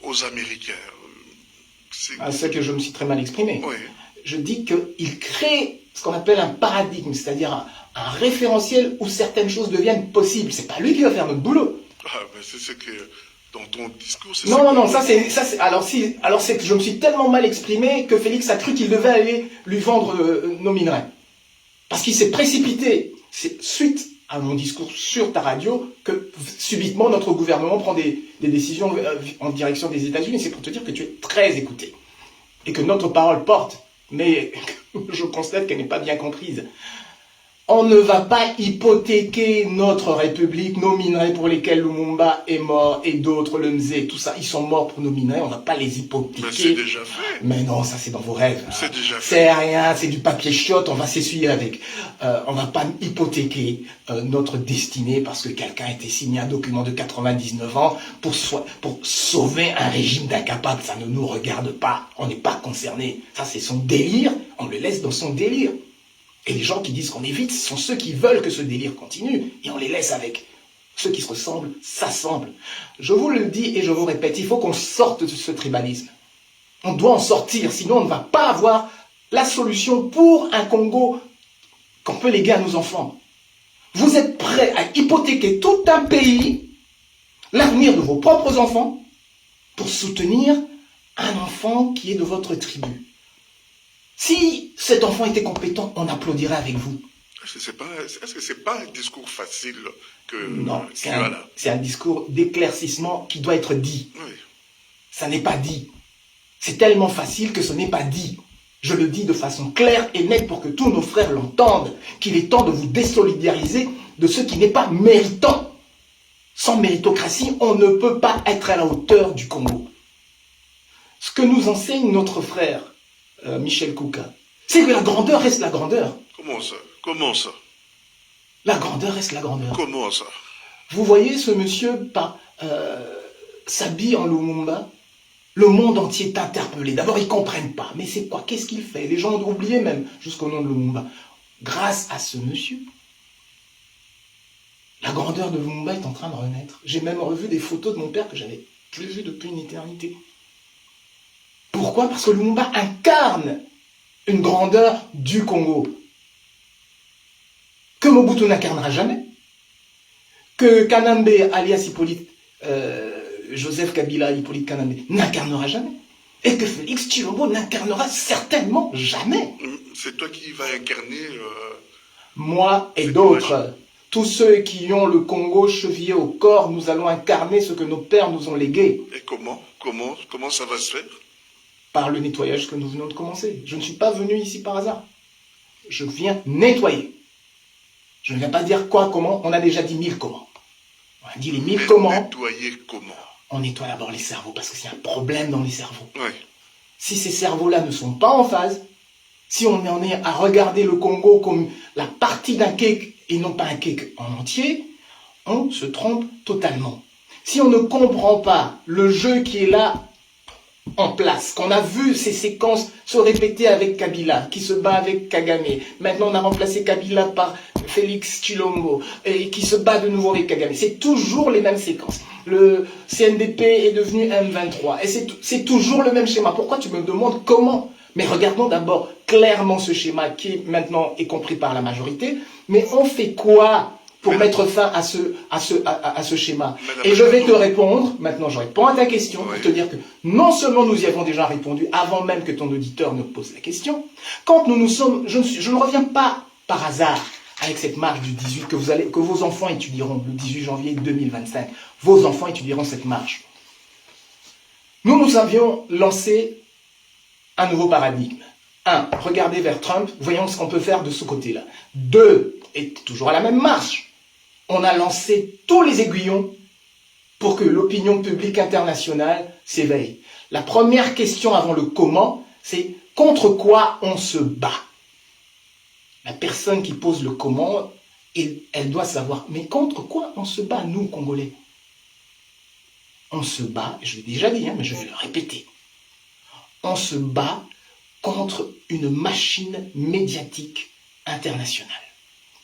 aux Américains. C'est que je me suis très mal exprimé. Oui. Je dis qu'il crée ce qu'on appelle un paradigme, c'est-à-dire un référentiel où certaines choses deviennent possibles. C'est pas lui qui va faire notre boulot. Ah, mais c'est ce que... Dans ton discours, c'est non, ça c'est c'est que je me suis tellement mal exprimé que Félix a cru qu'il devait aller lui vendre nos minerais. Parce qu'il s'est précipité. C'est suite à mon discours sur ta radio que subitement notre gouvernement prend des décisions en direction des États-Unis. C'est pour te dire que tu es très écouté. Et que notre parole porte. Mais je constate qu'elle n'est pas bien comprise. On ne va pas hypothéquer notre République, nos minerais pour lesquels Lumumba est mort et d'autres, le Mzé, tout ça, ils sont morts pour nos minerais, on ne va pas les hypothéquer. Mais c'est déjà fait. Mais non, ça c'est dans vos rêves. C'est déjà fait. C'est rien, c'est du papier chiotte, on va s'essuyer avec. On ne va pas hypothéquer notre destinée parce que quelqu'un a été signé un document de 99 ans pour sauver un régime d'incapables. Ça ne nous regarde pas, on n'est pas concernés. Ça c'est son délire, on le laisse dans son délire. Et les gens qui disent qu'on évite, ce sont ceux qui veulent que ce délire continue. Et on les laisse avec. Ceux qui se ressemblent, s'assemblent. Je vous le dis et je vous répète, il faut qu'on sorte de ce tribalisme. On doit en sortir, sinon on ne va pas avoir la solution pour un Congo qu'on peut léguer à nos enfants. Vous êtes prêts à hypothéquer tout un pays, l'avenir de vos propres enfants, pour soutenir un enfant qui est de votre tribu. Si cet enfant était compétent, on applaudirait avec vous. Est-ce que c'est pas un discours facile que non, c'est un discours d'éclaircissement qui doit être dit. Oui. Ça n'est pas dit. C'est tellement facile que ce n'est pas dit. Je le dis de façon claire et nette pour que tous nos frères l'entendent, qu'il est temps de vous désolidariser de ce qui n'est pas méritant. Sans méritocratie, on ne peut pas être à la hauteur du Congo. Ce que nous enseigne notre frère, Michel Kouka, c'est que la grandeur reste la grandeur. Comment ça? La grandeur reste la grandeur. Comment ça? Vous voyez ce monsieur s'habille en Lumumba, le monde entier est interpellé. D'abord, ils ne comprennent pas. Mais c'est quoi? Qu'est-ce qu'il fait? Les gens ont oublié même jusqu'au nom de Lumumba. Grâce à ce monsieur, la grandeur de Lumumba est en train de renaître. J'ai même revu des photos de mon père que j'avais plus vues depuis une éternité. Pourquoi? Parce que Lumumba incarne une grandeur du Congo que Mobutu n'incarnera jamais, que Kanambe, alias Hippolyte, Joseph Kabila, Hippolyte Kanambe, n'incarnera jamais, et que Félix Tshilombo n'incarnera certainement jamais. C'est toi qui vas incarner... Moi et d'autres, tous ceux qui ont le Congo chevillé au corps, nous allons incarner ce que nos pères nous ont légué. Et comment ça va se faire? Par le nettoyage que nous venons de commencer. Je ne suis pas venu ici par hasard. Je viens nettoyer. Je ne viens pas dire quoi, comment. On a déjà dit 1000 comment. On a dit les 1000 comment. Nettoyer comment? On nettoie d'abord les cerveaux, parce que c'est un problème dans les cerveaux. Oui. Si ces cerveaux-là ne sont pas en phase, si on en est à regarder le Congo comme la partie d'un cake et non pas un cake en entier, on se trompe totalement. Si on ne comprend pas le jeu qui est là, en place, qu'on a vu ces séquences se répéter avec Kabila, qui se bat avec Kagame. Maintenant, on a remplacé Kabila par Félix Tshilombo, et qui se bat de nouveau avec Kagame. C'est toujours les mêmes séquences. Le CNDP est devenu M23, et c'est toujours le même schéma. Pourquoi tu me demandes comment? Mais regardons d'abord clairement ce schéma qui maintenant est compris par la majorité. Mais on fait quoi pour mettre fin à ce schéma? Et je vais te répondre, maintenant je réponds à ta question, pour te dire que non seulement nous y avons déjà répondu avant même que ton auditeur ne pose la question, quand nous sommes, je ne reviens pas par hasard avec cette marche du 18 que vos enfants étudieront le 18 janvier 2025. Vos enfants étudieront cette marche. Nous avions lancé un nouveau paradigme. 1. Regardez vers Trump, voyons ce qu'on peut faire de ce côté-là. 2. Et toujours à la même marche, on a lancé tous les aiguillons pour que l'opinion publique internationale s'éveille. La première question avant le comment, c'est contre quoi on se bat. La personne qui pose le comment, elle doit savoir, mais contre quoi on se bat, nous, Congolais? On se bat, je l'ai déjà dit, mais je vais le répéter. On se bat contre une machine médiatique internationale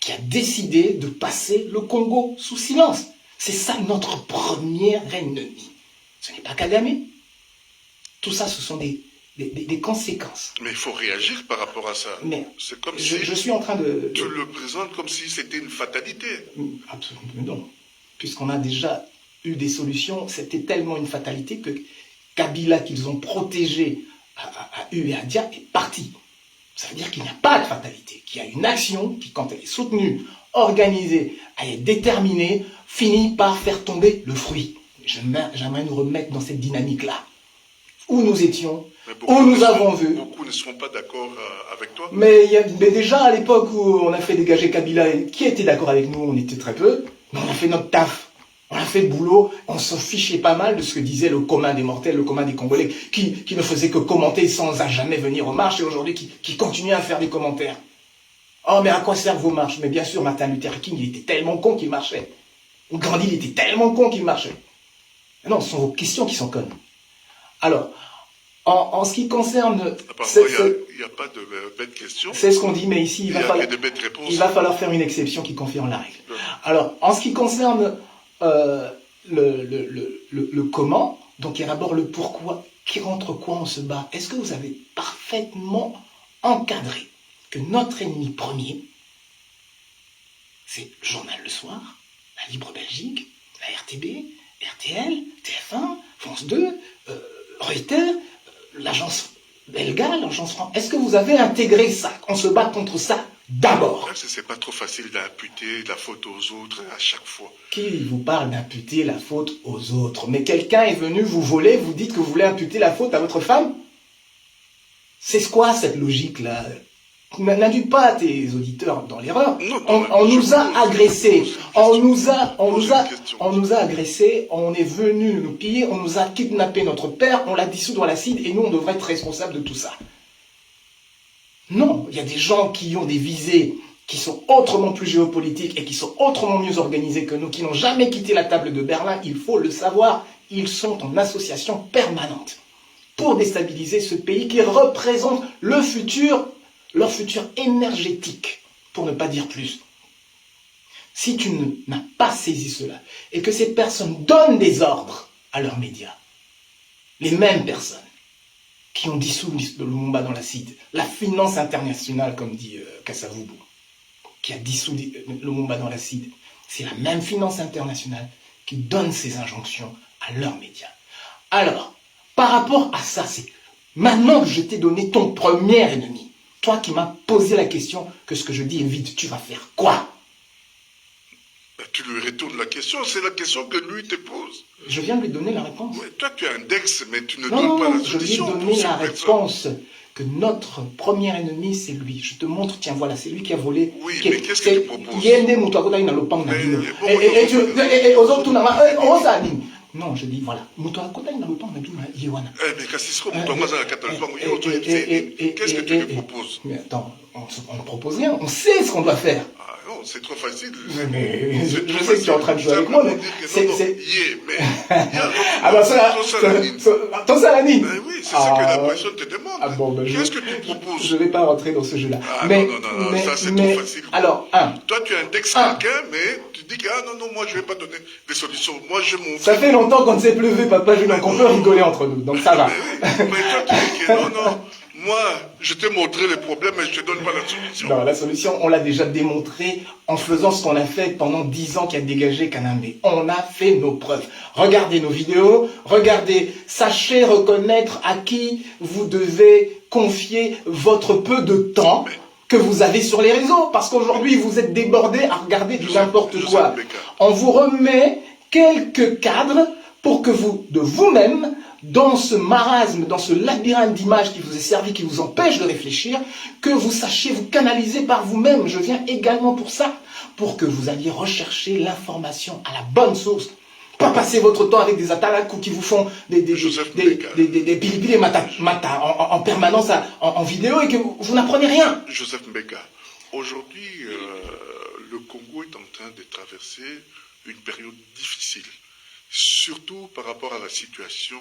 qui a décidé de passer le Congo sous silence. C'est ça notre premier ennemi. Ce n'est pas Kagame. Tout ça, ce sont des conséquences. Mais il faut réagir par rapport à ça. Mais c'est comme je suis en train de... Tu le présentes comme si c'était une fatalité. Absolument non. Puisqu'on a déjà eu des solutions, c'était tellement une fatalité que Kabila, qu'ils ont protégé à U et à Dia, est parti. Ça veut dire qu'il n'y a pas de fatalité, qu'il y a une action qui, quand elle est soutenue, organisée, elle est déterminée, finit par faire tomber le fruit. J'aimerais nous remettre dans cette dynamique-là, où nous étions, où nous avons vu. Beaucoup ne seront pas d'accord avec toi. Mais déjà, à l'époque où on a fait dégager Kabila, qui était d'accord avec nous? On était très peu, mais on a fait notre taf. On a fait le boulot, on s'en fichait pas mal de ce que disait le commun des mortels, le commun des Congolais, qui ne faisait que commenter sans à jamais venir aux marches, et aujourd'hui qui continue à faire des commentaires. Oh, mais à quoi servent vos marches? Mais bien sûr, Martin Luther King, il était tellement con qu'il marchait. Ou Gandhi, il était tellement con qu'il marchait. Non, ce sont vos questions qui sont connes. Alors, en ce qui concerne... Il n'y a pas de bêtes questions. C'est ce qu'on dit, mais ici, il va falloir faire une exception qui confirme la règle. Alors, en ce qui concerne... le comment, donc il y a d'abord le pourquoi, contre quoi on se bat. Est-ce que vous avez parfaitement encadré que notre ennemi premier, c'est le journal Le Soir, la Libre Belgique, la RTB, RTL, TF1, France 2, Reuters, l'agence belga, l'agence France. Est-ce que vous avez intégré ça? On se bat contre ça d'abord. C'est pas trop facile d'imputer la faute aux autres à chaque fois. Qui vous parle d'imputer la faute aux autres? Mais quelqu'un est venu vous voler, vous dites que vous voulez imputer la faute à votre femme? C'est quoi cette logique-là? N'induis pas tes auditeurs dans l'erreur. On nous a agressés. On nous a agressés. On est venu nous piller. On nous a kidnappé notre père. On l'a dissous dans l'acide et nous, on devrait être responsables de tout ça. Non, il y a des gens qui ont des visées qui sont autrement plus géopolitiques et qui sont autrement mieux organisés que nous, qui n'ont jamais quitté la table de Berlin, il faut le savoir. Ils sont en association permanente pour déstabiliser ce pays qui représente leur futur énergétique, pour ne pas dire plus. Si tu n'as pas saisi cela et que ces personnes donnent des ordres à leurs médias, les mêmes personnes qui ont dissous le Lumumba dans l'acide, la finance internationale, comme dit Kassavubu, qui a dissous le Lumumba dans l'acide, c'est la même finance internationale qui donne ces injonctions à leurs médias. Alors, par rapport à ça, c'est maintenant que je t'ai donné ton premier ennemi, toi qui m'as posé la question que ce que je dis est vide, tu vas faire quoi? Tu lui retournes la question, c'est la question que lui te pose. Je viens de lui donner la réponse. Ouais, toi, tu indexes, mais tu ne donnes pas la solution. Je lui ai donné la réponse que notre premier ennemi, c'est lui. Je te montre, tiens, voilà, c'est lui qui a volé. Oui, mais qu'est-ce que tu proposes? Non, je dis, voilà. Mais qu'est-ce que tu lui proposes? attends, on ne propose rien. On sait ce qu'on doit faire. Ah non, c'est trop facile. Mais je sais que tu es en train de jouer avec moi, mais c'est... Ah bah ça, ton salamine. Oui, c'est ça que la personne te demande. Ah bon, ben qu'est-ce que tu proposes? Je ne vais pas rentrer dans ce jeu-là. Ah mais, non, ça c'est trop facile. Alors, toi tu indexes quelqu'un, mais tu dis que non, moi je ne vais pas donner des solutions. Moi je m'en Ça fait longtemps qu'on ne s'est plus vu, papa, qu'on peut rigoler entre nous, donc ça va. Mais toi tu dis que non. Moi, je t'ai montré les problèmes, mais je ne te donne pas la solution. Non, la solution, on l'a déjà démontré en faisant ce qu'on a fait pendant 10 ans qui a dégagé Kanambe. On a fait nos preuves. Regardez nos vidéos, regardez, sachez reconnaître à qui vous devez confier votre peu de temps que vous avez sur les réseaux. Parce qu'aujourd'hui, vous êtes débordés à regarder du n'importe quoi. On vous remet quelques cadres pour que vous, de vous-même, dans ce marasme, dans ce labyrinthe d'images qui vous est servi, qui vous empêche de réfléchir, que vous sachiez vous canaliser par vous-même. Je viens également pour ça, pour que vous alliez rechercher l'information à la bonne source. Pas passer votre temps avec des atalakou qui vous font des pilipili mata en permanence en vidéo et que vous n'apprenez rien. Joseph Mbeka, aujourd'hui, le Congo est en train de traverser une période difficile, surtout par rapport à la situation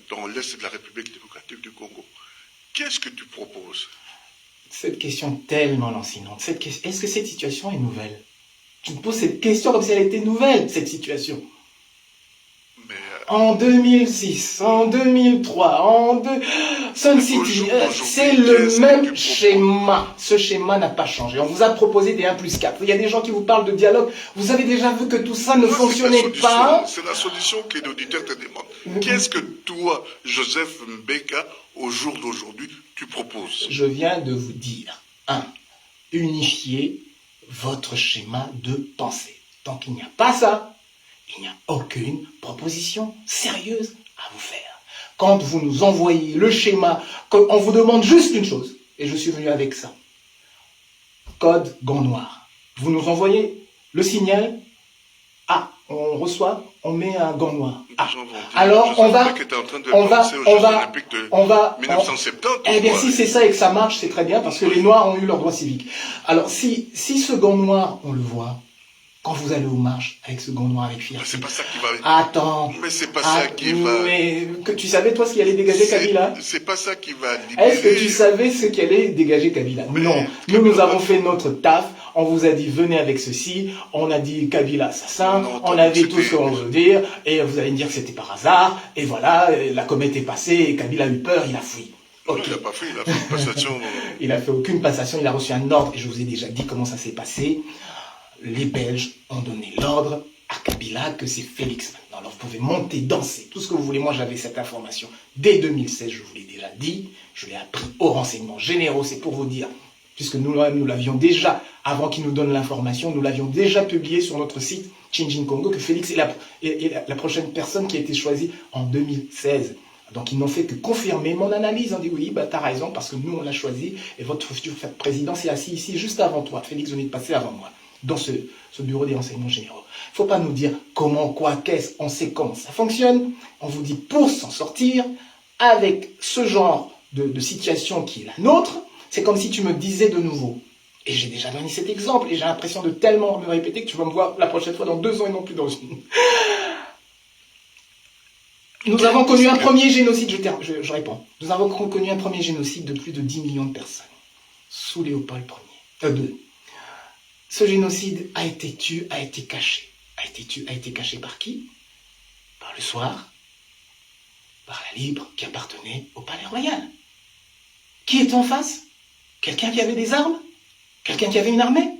dans l'Est de la République démocratique du Congo. Qu'est-ce que tu proposes? Cette question tellement lancinante. Est-ce que cette situation est nouvelle? Tu me poses cette question comme si elle était nouvelle, cette situation. Mais, en 2006, en 2003, Sun City, c'est le même schéma. Ce schéma n'a pas changé. On vous a proposé des 1+4. Il y a des gens qui vous parlent de dialogue. Vous avez déjà vu que tout ça ne fonctionnait pas. C'est la solution que l'auditeur te demande. Qu'est-ce que toi, Joseph Mbeka, au jour d'aujourd'hui, tu proposes? Je viens de vous dire, 1. Unifier votre schéma de pensée. Tant qu'il n'y a pas ça, il n'y a aucune proposition sérieuse à vous faire. Quand vous nous envoyez le schéma, on vous demande juste une chose, et je suis venu avec ça. Code gant noir. Vous nous envoyez le signal, on reçoit, on met un gant noir. Alors on va, eh bien si c'est ça et que ça marche, c'est très bien parce que les noirs ont eu leur droit civique. Alors si ce gant noir, on le voit, quand vous allez aux marches avec ce gant noir avec fierté. C'est pas ça qui va. Attends. Mais c'est pas ça qui va. Mais que tu savais toi ce qui allait dégager Kabila? C'est pas ça qui va libérer. Est-ce que tu savais ce qui allait dégager Kabila? Non. Nous avons fait notre taf. On vous a dit venez avec ceci. On a dit Kabila assassin. On a dit tout ce qu'on veut dire. Et vous allez me dire que c'était par hasard. Et voilà, la comète est passée. Et Kabila a eu peur. Il a fui. Okay. Non, il n'a pas fui. Il a fait une passation. Il a fait aucune passation. Il a reçu un ordre. Et je vous ai déjà dit comment ça s'est passé. Les Belges ont donné l'ordre à Kabila que c'est Félix maintenant. Alors vous pouvez monter, danser, tout ce que vous voulez. Moi j'avais cette information dès 2016, je vous l'ai déjà dit. Je l'ai appris aux renseignements généraux, c'est pour vous dire, puisque nous l'avions déjà, avant qu'ils nous donnent l'information, nous l'avions déjà publié sur notre site Changing Congo, que Félix est la prochaine personne qui a été choisie en 2016. Donc ils n'ont fait que confirmer mon analyse. On dit oui, bah, t'as raison, parce que nous on l'a choisi, et votre futur président s'est assis ici juste avant toi. Félix venait de passer avant moi. Dans ce bureau des renseignements généraux. Il ne faut pas nous dire comment, quoi, qu'est-ce, on sait comment ça fonctionne. On vous dit pour s'en sortir, avec ce genre de situation qui est la nôtre, c'est comme si tu me disais de nouveau. Et j'ai déjà donné cet exemple, et j'ai l'impression de tellement me répéter que tu vas me voir la prochaine fois dans 2 ans et non plus dans une. Nous avons connu un premier génocide, je réponds. Nous avons connu un premier génocide de plus de 10 millions de personnes, sous Léopold II. Ce génocide a été caché. A été caché par qui? Par le soir, par la Libre qui appartenait au Palais Royal. Qui était en face? Quelqu'un qui avait des armes? Quelqu'un qui avait une armée?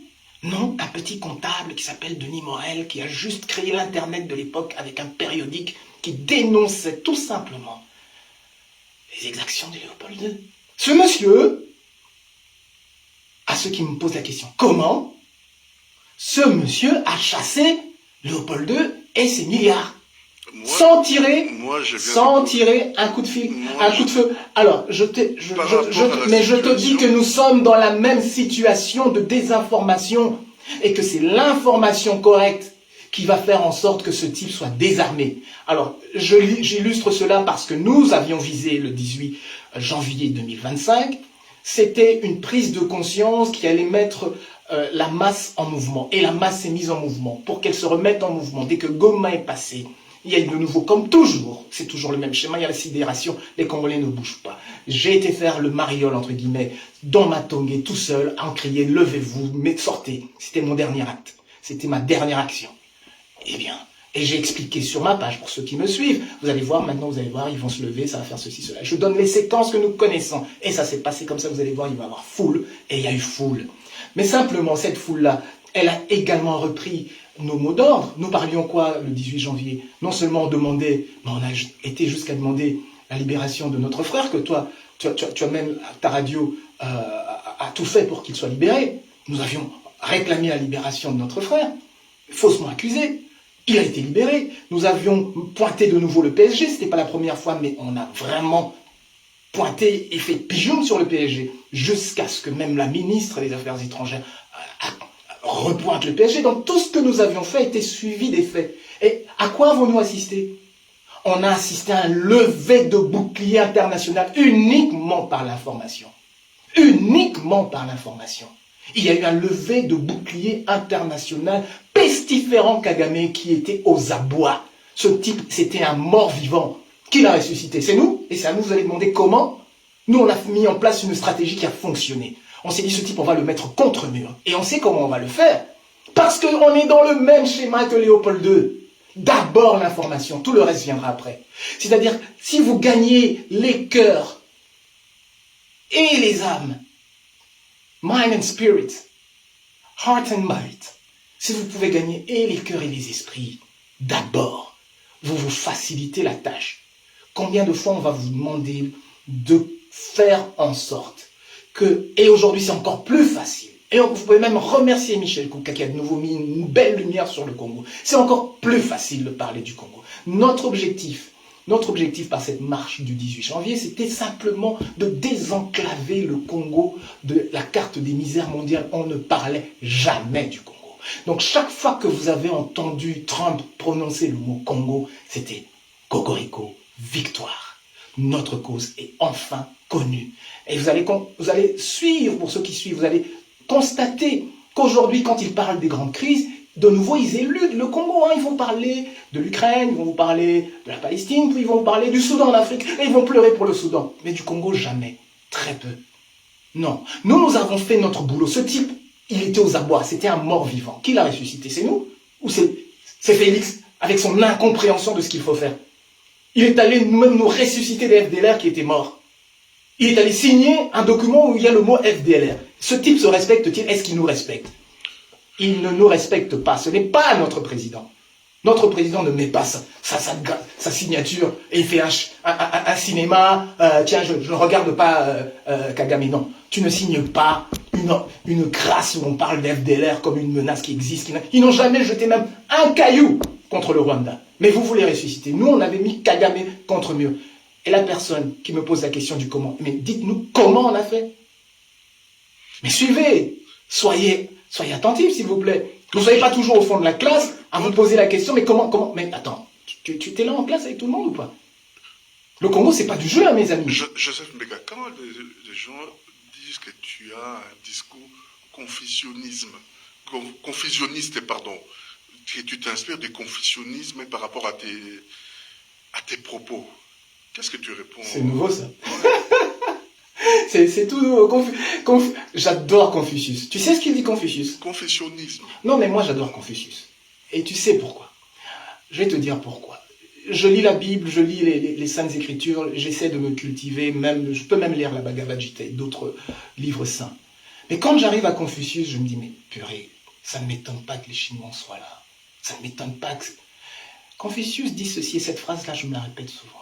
Non, un petit comptable qui s'appelle Denis Morel, qui a juste créé l'Internet de l'époque avec un périodique qui dénonçait tout simplement les exactions de Léopold II. Ce monsieur, à ceux qui me posent la question, comment ce monsieur a chassé Léopold II et ses milliards sans tirer un coup de fil, un coup de feu. Alors, je te dis que nous sommes dans la même situation de désinformation et que c'est l'information correcte qui va faire en sorte que ce type soit désarmé. Alors, j'illustre cela parce que nous avions visé le 18 janvier 2025. C'était une prise de conscience qui allait mettre la masse en mouvement. Et la masse s'est mise en mouvement pour qu'elle se remette en mouvement. Dès que Goma est passé, il y a eu de nouveau, comme toujours, c'est toujours le même schéma, il y a la sidération, les Congolais ne bougent pas. J'ai été faire le mariole, entre guillemets, dans ma tongue, tout seul, en criant, levez-vous, sortez. C'était mon dernier acte. C'était ma dernière action. Eh bien, et j'ai expliqué sur ma page, pour ceux qui me suivent, vous allez voir, maintenant vous allez voir, ils vont se lever, ça va faire ceci, cela. Je donne les séquences que nous connaissons. Et ça s'est passé comme ça, vous allez voir, il va y avoir foule, et il y a eu foule. Mais simplement, cette foule-là, elle a également repris nos mots d'ordre. Nous parlions quoi le 18 janvier? Non seulement on demandait, mais on a été jusqu'à demander la libération de notre frère, que toi, tu as même, ta radio a tout fait pour qu'il soit libéré. Nous avions réclamé la libération de notre frère, faussement accusé. Il a été libéré. Nous avions pointé de nouveau le PSG. Ce n'était pas la première fois, mais on a vraiment pointé et fait pigeon sur le PSG, jusqu'à ce que même la ministre des Affaires étrangères repointe le PSG. Donc tout ce que nous avions fait était suivi des faits. Et à quoi avons-nous assisté? On a assisté à un lever de bouclier international uniquement par l'information. Uniquement par l'information. Il y a eu un lever de bouclier international pestiférant Kagame qui était aux abois. Ce type, c'était un mort-vivant. Qui l'a ressuscité? C'est nous. Et c'est à nous, vous allez demander comment. Nous, on a mis en place une stratégie qui a fonctionné. On s'est dit, ce type, on va le mettre contre mur. Et on sait comment on va le faire. Parce qu'on est dans le même schéma que Léopold II. D'abord l'information, tout le reste viendra après. C'est-à-dire, si vous gagnez les cœurs et les âmes, mind and spirit, heart and mind, si vous pouvez gagner et les cœurs et les esprits, d'abord, vous vous facilitez la tâche. Combien de fois on va vous demander de faire en sorte que, et aujourd'hui c'est encore plus facile, et vous pouvez même remercier Michel Kouka qui a de nouveau mis une belle lumière sur le Congo. C'est encore plus facile de parler du Congo. Notre objectif par cette marche du 18 janvier, c'était simplement de désenclaver le Congo de la carte des misères mondiales. On ne parlait jamais du Congo. Donc chaque fois que vous avez entendu Trump prononcer le mot Congo, c'était Cocorico, victoire. Notre cause est enfin connue. Et vous allez suivre, pour ceux qui suivent, vous allez constater qu'aujourd'hui, quand ils parlent des grandes crises, de nouveau, ils éludent le Congo. Ils vont parler de l'Ukraine, ils vont vous parler de la Palestine, puis ils vont vous parler du Soudan en Afrique, et ils vont pleurer pour le Soudan. Mais du Congo, jamais. Très peu. Non. Nous avons fait notre boulot. Ce type, il était aux abois. C'était un mort-vivant. Qui l'a ressuscité? C'est nous? Ou c'est Félix, avec son incompréhension de ce qu'il faut faire? Il est allé même nous ressusciter des FDLR qui étaient morts. Il est allé signer un document où il y a le mot FDLR. Ce type se respecte-t-il? Est-ce qu'il nous respecte? Il ne nous respecte pas. Ce n'est pas notre président. Notre président ne met pas sa signature et il fait un cinéma. Tiens, je ne regarde pas Kagame. Non, tu ne signes pas une grâce où on parle d'FDLR comme une menace qui existe. Ils n'ont jamais jeté même un caillou contre le Rwanda. Mais vous voulez ressusciter. Nous, on avait mis Kagame contre mur. Et la personne qui me pose la question du comment, mais dites-nous comment on a fait. Mais suivez, soyez attentifs s'il vous plaît. Vous ne soyez pas toujours au fond de la classe à vous poser la question, mais comment? Mais attends, tu étais là en classe avec tout le monde ou pas? Le Congo, c'est pas du jeu, hein, mes amis. Joseph Mbeka, quand les gens disent que tu as un discours confusionniste, que tu t'inspires du confusionnisme par rapport à tes propos, qu'est-ce que tu réponds? C'est nouveau ça. C'est tout nouveau. J'adore Confucius. Tu sais ce qu'il dit Confucius? Confusionnisme. Non, mais moi j'adore Confucius. Et tu sais pourquoi? Je vais te dire pourquoi. Je lis la Bible, je lis les Saintes Écritures, j'essaie de me cultiver, je peux même lire la Bhagavad Gita et d'autres livres saints. Mais quand j'arrive à Confucius, je me dis, mais purée, ça ne m'étonne pas que les Chinois soient là. Ça ne m'étonne pas que... Confucius dit ceci, et cette phrase-là, je me la répète souvent.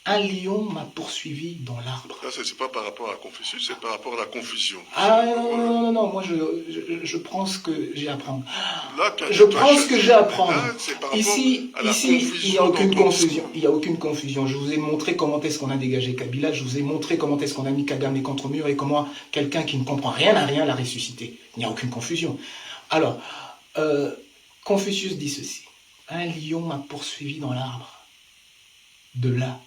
Un lion m'a poursuivi dans l'arbre. Là, c'est pas par rapport à Confucius, c'est par rapport à la confusion. Ah non, moi je prends ce que j'ai à apprendre. Là, je prends ce que j'ai à apprendre. Ici, il n'y a aucune confusion. Il n'y a aucune confusion. Je vous ai montré comment est-ce qu'on a dégagé Kabila, je vous ai montré comment est-ce qu'on a mis Kagame contre mur et comment quelqu'un qui ne comprend rien à rien l'a ressuscité. Il n'y a aucune confusion. Alors, Confucius dit ceci. Un lion m'a poursuivi dans l'arbre. De là,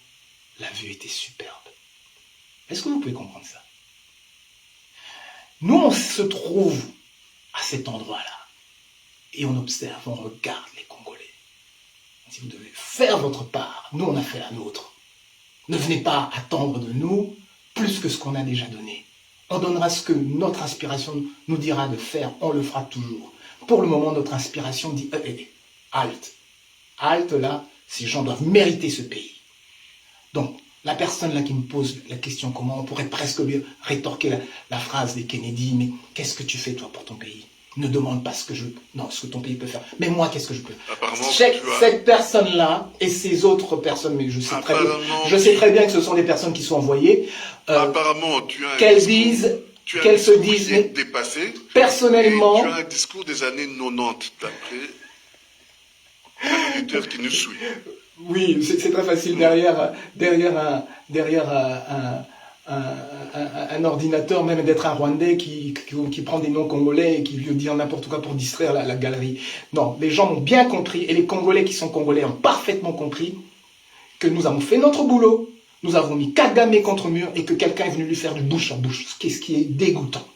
la vue était superbe. Est-ce que vous pouvez comprendre ça? Nous, on se trouve à cet endroit-là et on observe, on regarde les Congolais. Si vous devez faire votre part, nous, on a fait la nôtre. Ne venez pas attendre de nous plus que ce qu'on a déjà donné. On donnera ce que notre inspiration nous dira de faire, on le fera toujours. Pour le moment, notre inspiration dit halte. Halte là, ces gens doivent mériter ce pays. Donc, la personne là qui me pose la question comment, on pourrait presque lui rétorquer la phrase des Kennedy, mais qu'est-ce que tu fais toi pour ton pays? Ne demande pas ce que ton pays peut faire. Mais moi, qu'est-ce que je peux? Cette personne-là et ces autres personnes, mais je sais très bien que ce sont des personnes qui sont envoyées. Apparemment, tu as qu'elles se disent dépassé. Personnellement, tu as un discours des années 90 d'après un auditeur qui nous suit. Oui, c'est très facile derrière un ordinateur, même d'être un Rwandais qui prend des noms congolais et qui veut dire n'importe quoi pour distraire la galerie. Non, les gens ont bien compris, et les Congolais qui sont Congolais ont parfaitement compris que nous avons fait notre boulot, nous avons mis Kagame contre mur et que quelqu'un est venu lui faire du bouche à bouche, ce qui est dégoûtant.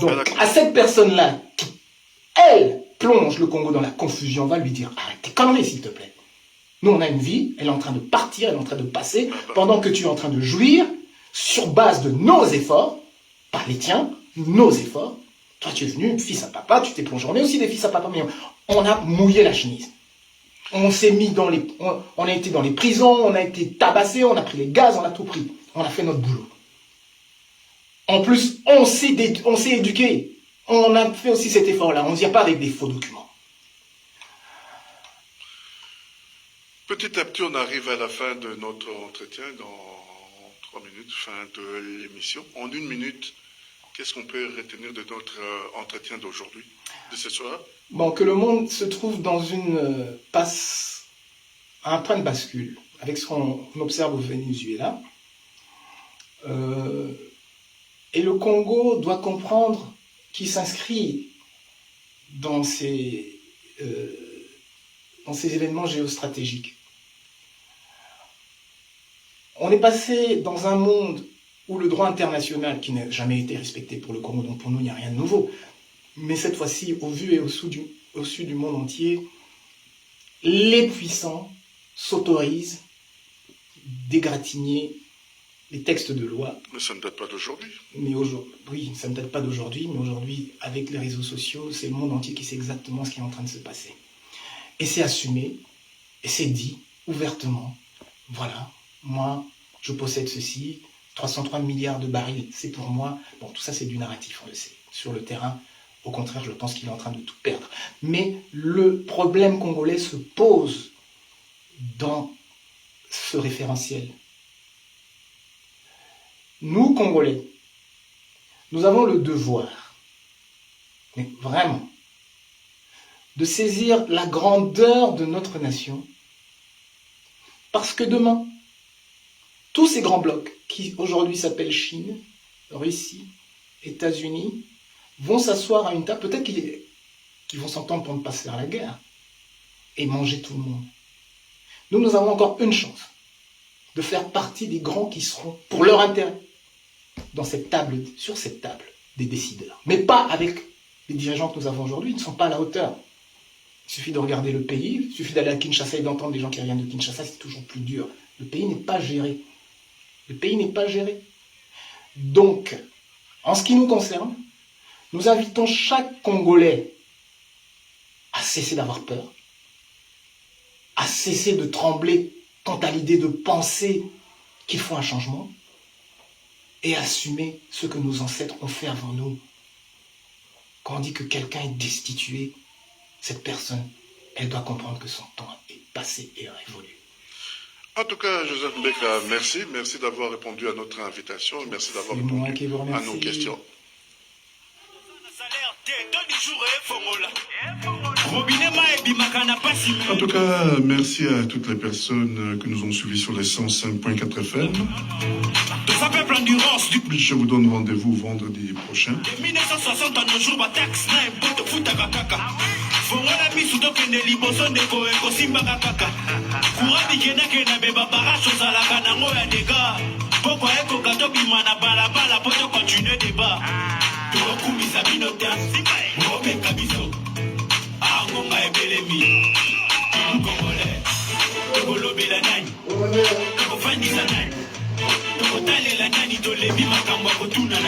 Donc, à cette personne-là, qui, elle, plonge le Congo dans la confusion, on va lui dire, arrête tes conneries s'il te plaît. Nous, on a une vie, elle est en train de partir, elle est en train de passer, pendant que tu es en train de jouir sur base de nos efforts, pas les tiens, nos efforts. Toi, tu es venu, fils à papa, tu t'es plongé. On est aussi des fils à papa, mais on a mouillé la chemise. On s'est mis dans les... On a été dans les prisons, on a été tabassés, on a pris les gaz, on a tout pris. On a fait notre boulot. En plus, on s'est éduqué. On a fait aussi cet effort-là. On ne vient pas avec des faux documents. Petit à petit, on arrive à la fin de notre entretien, dans 3 minutes, fin de l'émission. En 1 minute, qu'est-ce qu'on peut retenir de notre entretien d'aujourd'hui, de ce soir? Bon, que le monde se trouve dans à un point de bascule, avec ce qu'on observe au Venezuela. Et le Congo doit comprendre qu'il s'inscrit dans ces événements géostratégiques. On est passé dans un monde où le droit international, qui n'a jamais été respecté pour le Congo, donc pour nous il n'y a rien de nouveau, mais cette fois-ci, au vu et au su du monde entier, les puissants s'autorisent d'égratigner les textes de loi. Mais ça ne date pas d'aujourd'hui. Oui, ça ne date pas d'aujourd'hui, mais aujourd'hui, avec les réseaux sociaux, c'est le monde entier qui sait exactement ce qui est en train de se passer. Et c'est assumé, et c'est dit ouvertement, voilà, moi, je possède ceci, 303 milliards de barils, c'est pour moi. Bon, tout ça, c'est du narratif, on le sait. Sur le terrain, au contraire, je pense qu'il est en train de tout perdre. Mais le problème congolais se pose dans ce référentiel. Nous, Congolais, nous avons le devoir, mais vraiment, de saisir la grandeur de notre nation, parce que demain, tous ces grands blocs, qui aujourd'hui s'appellent Chine, Russie, États-Unis, vont s'asseoir à une table, peut-être qu'ils vont s'entendre pour ne pas se faire la guerre, et manger tout le monde. Nous avons encore une chance de faire partie des grands qui seront, pour leur intérêt, sur cette table des décideurs. Mais pas avec les dirigeants que nous avons aujourd'hui, ils ne sont pas à la hauteur. Il suffit de regarder le pays, il suffit d'aller à Kinshasa et d'entendre des gens qui reviennent de Kinshasa, c'est toujours plus dur. Le pays n'est pas géré. Le pays n'est pas géré. Donc, en ce qui nous concerne, nous invitons chaque Congolais à cesser d'avoir peur, à cesser de trembler quant à l'idée de penser qu'il faut un changement, et assumer ce que nos ancêtres ont fait avant nous. Quand on dit que quelqu'un est destitué, cette personne, elle doit comprendre que son temps est passé et révolu. En tout cas, Joseph Mbeka, merci. Merci d'avoir répondu à notre invitation. Merci d'avoir répondu à nos questions. En tout cas, merci à toutes les personnes que nous ont suivis sur les 105.4 FM. Je vous donne rendez-vous vendredi prochain. Pourquoi est-ce que quand tu m'as balabala pour continuer débat? Tu vas couper sa binote, on va kabiso. Ah, on va ebelemi. Congolais, tu vas lober la nani. Tu vas faire des ananas. Tu vas taler la nani, tu vas lever ma camba pour tout nana.